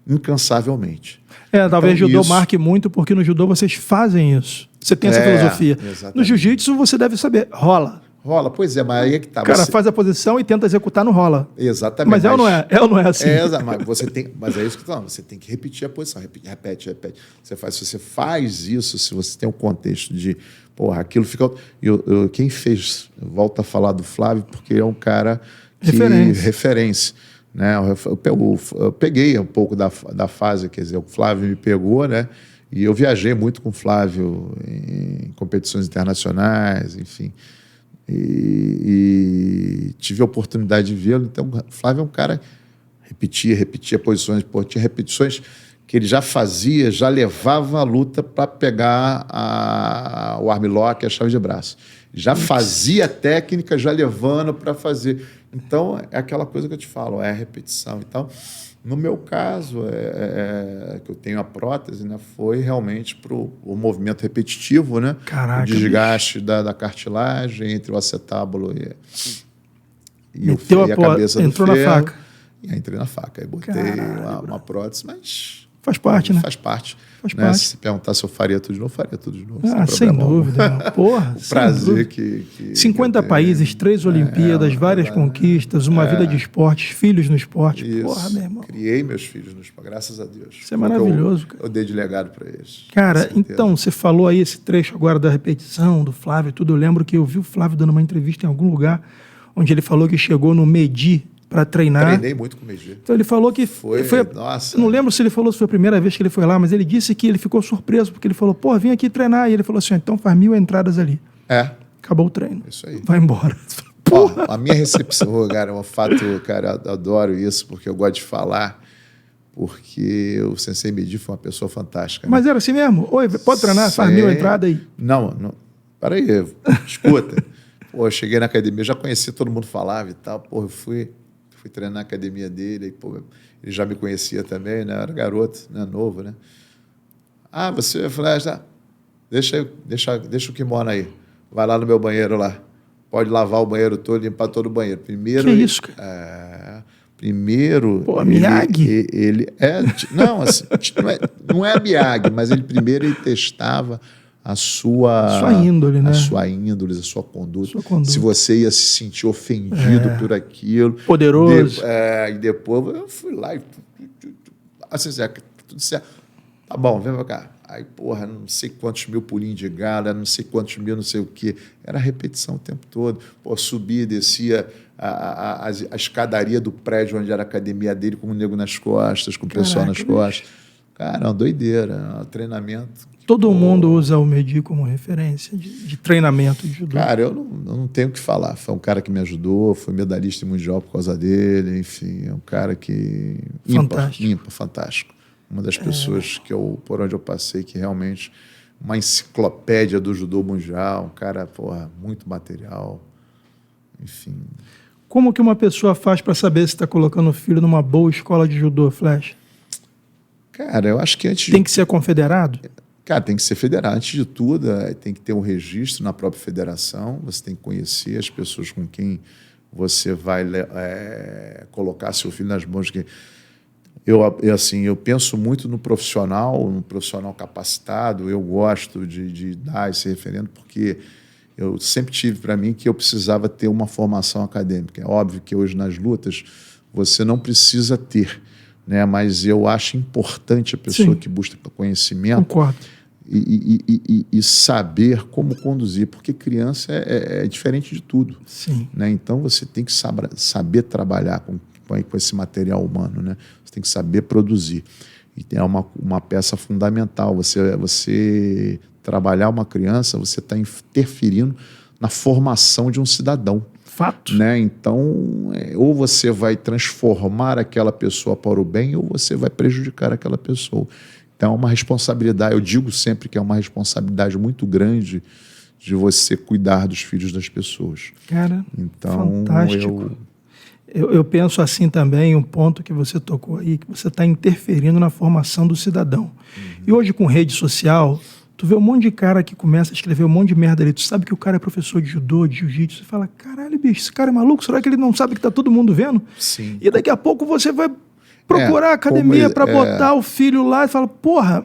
incansavelmente. Talvez então, judô marque muito, porque no judô vocês fazem isso. Você tem essa filosofia. Exatamente. No jiu-jitsu você deve saber, rola. Rola, pois é, mas aí é que tá. O cara faz a posição e tenta executar no rola. Exatamente. Mas ou não é? É ou não é assim? Mas é isso que eu tô falando. Você tem que repetir a posição, repete. Se você faz isso, se você tem um contexto de, aquilo fica... quem fez, volta a falar do Flávio, porque é um cara que... Referência. Né? Eu peguei um pouco da fase, quer dizer, o Flávio me pegou, né? E eu viajei muito com o Flávio em competições internacionais, enfim... E tive a oportunidade de vê-lo. Então, o Flávio é um cara que repetia posições, tinha repetições que ele já fazia, já levava a luta para pegar o armlock e a chave de braço. Já fazia a técnica, já levando para fazer. Então, é aquela coisa que eu te falo, é a repetição e tal. No meu caso, que eu tenho a prótese, né, foi realmente para o movimento repetitivo, né? Caraca, o desgaste da cartilagem entre o acetábulo e a cabeça do entrou ferro. Na faca. E aí entrei na faca. Aí botei uma prótese, mas... Faz parte, né? Faz parte. Faz parte. Se perguntar se eu faria tudo de novo, faria tudo de novo. Sem dúvida. Porra, o prazer que 50 países, 3 Olimpíadas, várias conquistas, uma vida de esportes, filhos no esporte. Isso. Porra, meu irmão. Criei meus filhos no esporte, graças a Deus. Isso é maravilhoso, cara. Eu dei de legado para eles. Cara, então, você falou aí esse trecho agora da repetição, do Flávio e tudo. Eu lembro que eu vi o Flávio dando uma entrevista em algum lugar, onde ele falou que chegou no Medi para treinar. Treinei muito com o Medi. Então ele falou que nossa. Não lembro se ele falou se foi a primeira vez que ele foi lá, mas ele disse que ele ficou surpreso, porque ele falou, vim aqui treinar. E ele falou assim, então faz 1000 entradas ali. Acabou o treino. Isso aí. Vai embora. A minha recepção, cara, é um fato, cara, eu adoro isso, porque eu gosto de falar, porque o Sensei Medi foi uma pessoa fantástica. Né? Mas era assim mesmo? Oi, pode treinar, faz 1000 entradas aí. Não. Para aí, escuta. Eu cheguei na academia, eu já conhecia, todo mundo falava e tal. Eu fui treinar na academia dele, aí, ele já me conhecia também, né? Eu era garoto, né? Novo, né? Você vai falar, deixa o kimono aí. Vai lá no meu banheiro lá. Pode lavar o banheiro todo, limpar todo o banheiro. Primeiro. Que isso, cara? Primeiro. Miyagi? Não, assim, não é Miyagi, mas ele testava a sua índole, né? A sua índole, a sua conduta. Se você ia se sentir ofendido por aquilo. Poderoso. E depois eu fui lá e... Assim, tudo certo. Tá bom, vem pra cá. Aí, não sei quantos mil pulinhos de gala, não sei quantos mil, não sei o quê. Era repetição o tempo todo. Subia, descia a escadaria do prédio onde era a academia dele, com o nego nas costas, com o pessoal nas costas. Cara, uma doideira, um treinamento. Todo mundo usa o Medi como referência de treinamento de judô. Cara, eu não tenho o que falar. Foi um cara que me ajudou, foi medalhista mundial por causa dele, enfim, é um cara que... Fantástico. Fantástico. Uma das pessoas por onde eu passei que realmente uma enciclopédia do judô mundial, um cara, porra, muito material, enfim. Como que uma pessoa faz para saber se está colocando o filho numa boa escola de judô, Flash? Cara, eu acho que antes... Tem que ser confederado? Cara, tem que ser federado. Antes de tudo, tem que ter um registro na própria federação, você tem que conhecer as pessoas com quem você vai colocar seu filho nas mãos. Eu penso muito no profissional capacitado, eu gosto de dar esse referendo, porque eu sempre tive para mim que eu precisava ter uma formação acadêmica. É óbvio que hoje nas lutas você não precisa ter, né? Mas eu acho importante a pessoa que busca conhecimento. Concordo. E saber como conduzir, porque criança é diferente de tudo. Sim. Né? Então você tem que saber trabalhar com esse material humano, né? Você tem que saber produzir. E é uma peça fundamental. Você trabalhar uma criança, você está interferindo na formação de um cidadão. Fato. Né? Então, ou você vai transformar aquela pessoa para o bem, ou você vai prejudicar aquela pessoa. Então, é uma responsabilidade, eu digo sempre que é uma responsabilidade muito grande de você cuidar dos filhos das pessoas. Cara, então, fantástico. Eu penso assim também, um ponto que você tocou aí, que você está interferindo na formação do cidadão. E hoje, com rede social, tu vê um monte de cara que começa a escrever um monte de merda ali, tu sabe que o cara é professor de judô, de jiu-jitsu, você fala, caralho, bicho, esse cara é maluco, será que ele não sabe que tá todo mundo vendo? Sim. E daqui a pouco você vai procurar academia para botar o filho lá e fala, porra,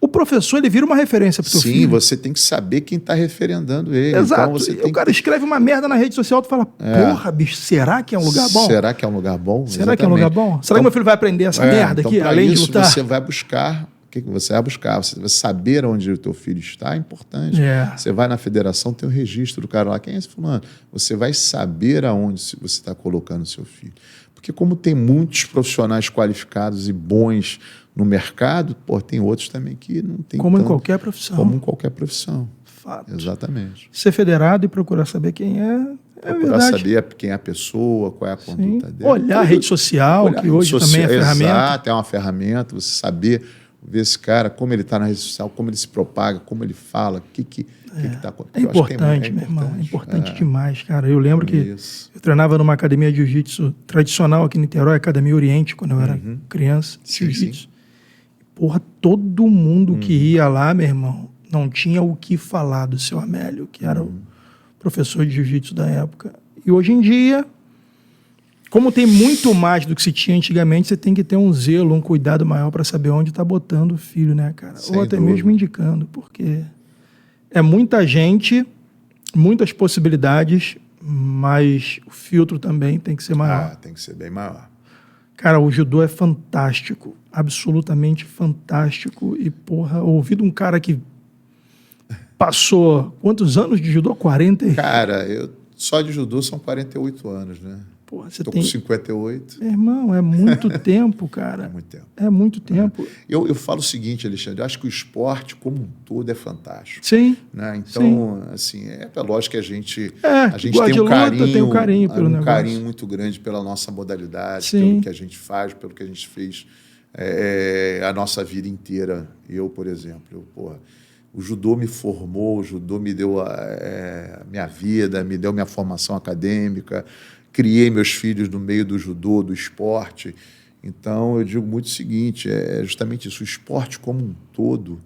o professor, ele vira uma referência pro teu filho. Sim, você tem que saber quem está referendando ele. Exato. Então você o cara escreve uma merda na rede social, tu fala, porra, bicho, será que é um lugar bom? Será que é um lugar bom? Será que é um lugar bom? Será que meu filho vai aprender essa merda aqui, além de lutar? Você vai buscar... O que você vai buscar? Você vai saber onde o teu filho está, é importante. Você vai na federação, tem o registro do cara lá. Quem é esse fulano? Você vai saber aonde você está colocando o seu filho. Porque como tem muitos profissionais qualificados e bons no mercado, tem outros também que não tem Como em qualquer profissão. Como em qualquer profissão. Fato. Exatamente. Ser federado e procurar saber quem é procurar saber quem é a pessoa, qual é a conduta dele. Olhar a rede social, que hoje também é ferramenta. Exato, é uma ferramenta. Você saber... ver esse cara, como ele está na rede social, como ele se propaga, como ele fala, o que está acontecendo. É importante, meu irmão. É importante demais, cara. Eu lembro que eu treinava numa academia de jiu-jitsu tradicional aqui em Niterói, Academia Oriente, quando eu era criança, jiu-jitsu. Porra, todo mundo que ia lá, meu irmão, não tinha o que falar do seu Amélio, que era o professor de jiu-jitsu da época. E hoje em dia... Como tem muito mais do que se tinha antigamente, você tem que ter um zelo, um cuidado maior para saber onde está botando o filho, né, cara? Ou até mesmo indicando, porque é muita gente, muitas possibilidades, mas o filtro também tem que ser maior. Tem que ser bem maior. Cara, o judô é fantástico, absolutamente fantástico. E, porra, ouvi de um cara que passou quantos anos de judô? 40? Cara, só de judô são 48 anos, né? Porra, você Tô tem... com 58. Meu irmão, é muito tempo, cara. É muito tempo. É muito tempo. Eu falo o seguinte, Alexandre, eu acho que o esporte como um todo é fantástico. Sim. Né? Então, assim, lógico que a gente tem um carinho pelo negócio. Carinho muito grande pela nossa modalidade, pelo que a gente faz, pelo que a gente fez a nossa vida inteira. Eu, por exemplo, o judô me formou, o judô me deu minha vida, me deu minha formação acadêmica, criei meus filhos no meio do judô, do esporte. Então, eu digo muito o seguinte, é justamente isso, o esporte como um todo,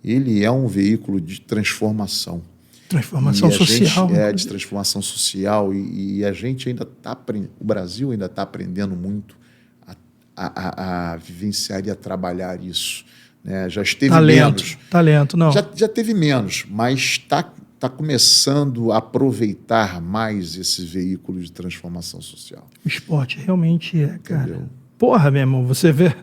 ele é um veículo de transformação. Transformação social. De transformação social, e a gente ainda está aprendendo, o Brasil ainda está aprendendo muito a vivenciar e a trabalhar isso. Né? Já esteve menos. Talento, não. Já teve menos, mas está começando a aproveitar mais esses veículos de transformação social. O esporte realmente é, cara. Entendeu? Porra, meu irmão, você vê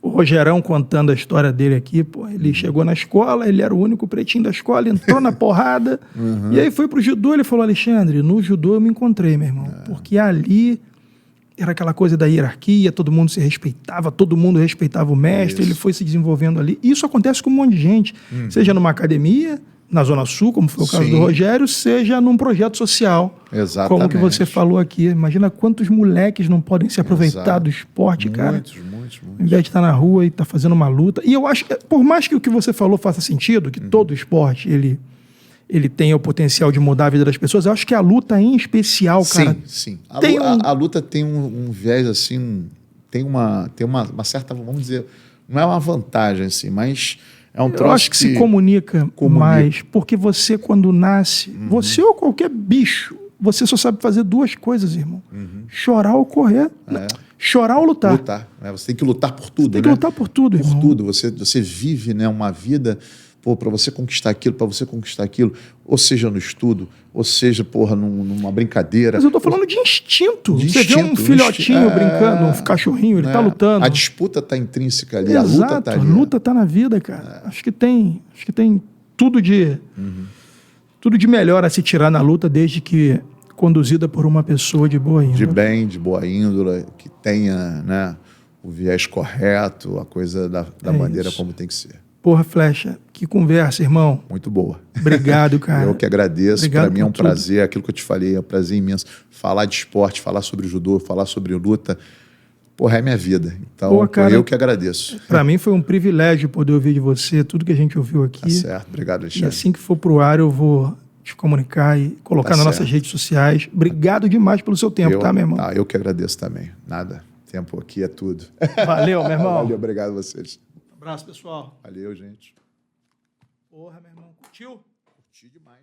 o Rogerão contando a história dele aqui, ele chegou na escola, ele era o único pretinho da escola, entrou na porrada, e aí foi pro judô, ele falou, Alexandre, no judô eu me encontrei, meu irmão, porque ali era aquela coisa da hierarquia, todo mundo se respeitava, todo mundo respeitava o mestre, ele foi se desenvolvendo ali. Isso acontece com um monte de gente, seja numa academia, na Zona Sul, como foi o caso Sim. do Rogério, seja num projeto social, Exatamente. como que você falou aqui. Imagina quantos moleques não podem se aproveitar Exato. do esporte, cara. Muitos. Ao invés de estar na rua e estar fazendo uma luta. E eu acho que, por mais que o que você falou faça sentido, que todo esporte ele tem o potencial de mudar a vida das pessoas, eu acho que a luta em especial, cara. Sim. Tem A luta tem um viés assim, tem uma certa, vamos dizer, não é uma vantagem assim, mas é um troço Eu acho que se comunica mais, porque você, quando nasce, você ou qualquer bicho, você só sabe fazer duas coisas, irmão. Chorar ou correr. Chorar ou lutar. Lutar. Né? Você tem que lutar por tudo, Tem que lutar por tudo, irmão. Por tudo. Você vive, né, uma vida, para você conquistar aquilo, ou seja no estudo, ou seja, numa brincadeira. Mas eu tô falando de instinto. De você vê um filhotinho brincando, um cachorrinho, ele tá lutando. A disputa tá intrínseca ali, Exato, a luta tá ali. A luta tá na vida, cara. Acho que tem tudo de melhor a se tirar na luta, desde que conduzida por uma pessoa de boa índole. De bem, de boa índole, que tenha, né, o viés correto, a coisa da maneira como tem que ser. Porra, Flecha, que conversa, irmão. Muito boa. Obrigado, cara. Eu que agradeço. Para mim é um prazer, aquilo que eu te falei, é um prazer imenso. Falar de esporte, falar sobre judô, falar sobre luta, porra, é minha vida. Então, cara, eu que agradeço. Para mim foi um privilégio poder ouvir de você tudo que a gente ouviu aqui. Tá certo, obrigado, Alexandre. E assim que for pro ar, eu vou te comunicar e colocar nas nossas redes sociais. Obrigado demais pelo seu tempo, tá, meu irmão? Eu que agradeço também. Nada. Tempo aqui é tudo. Valeu, meu irmão. Valeu, obrigado a vocês. Um abraço, pessoal. Valeu, gente. Porra, meu irmão. Curtiu? Curti demais.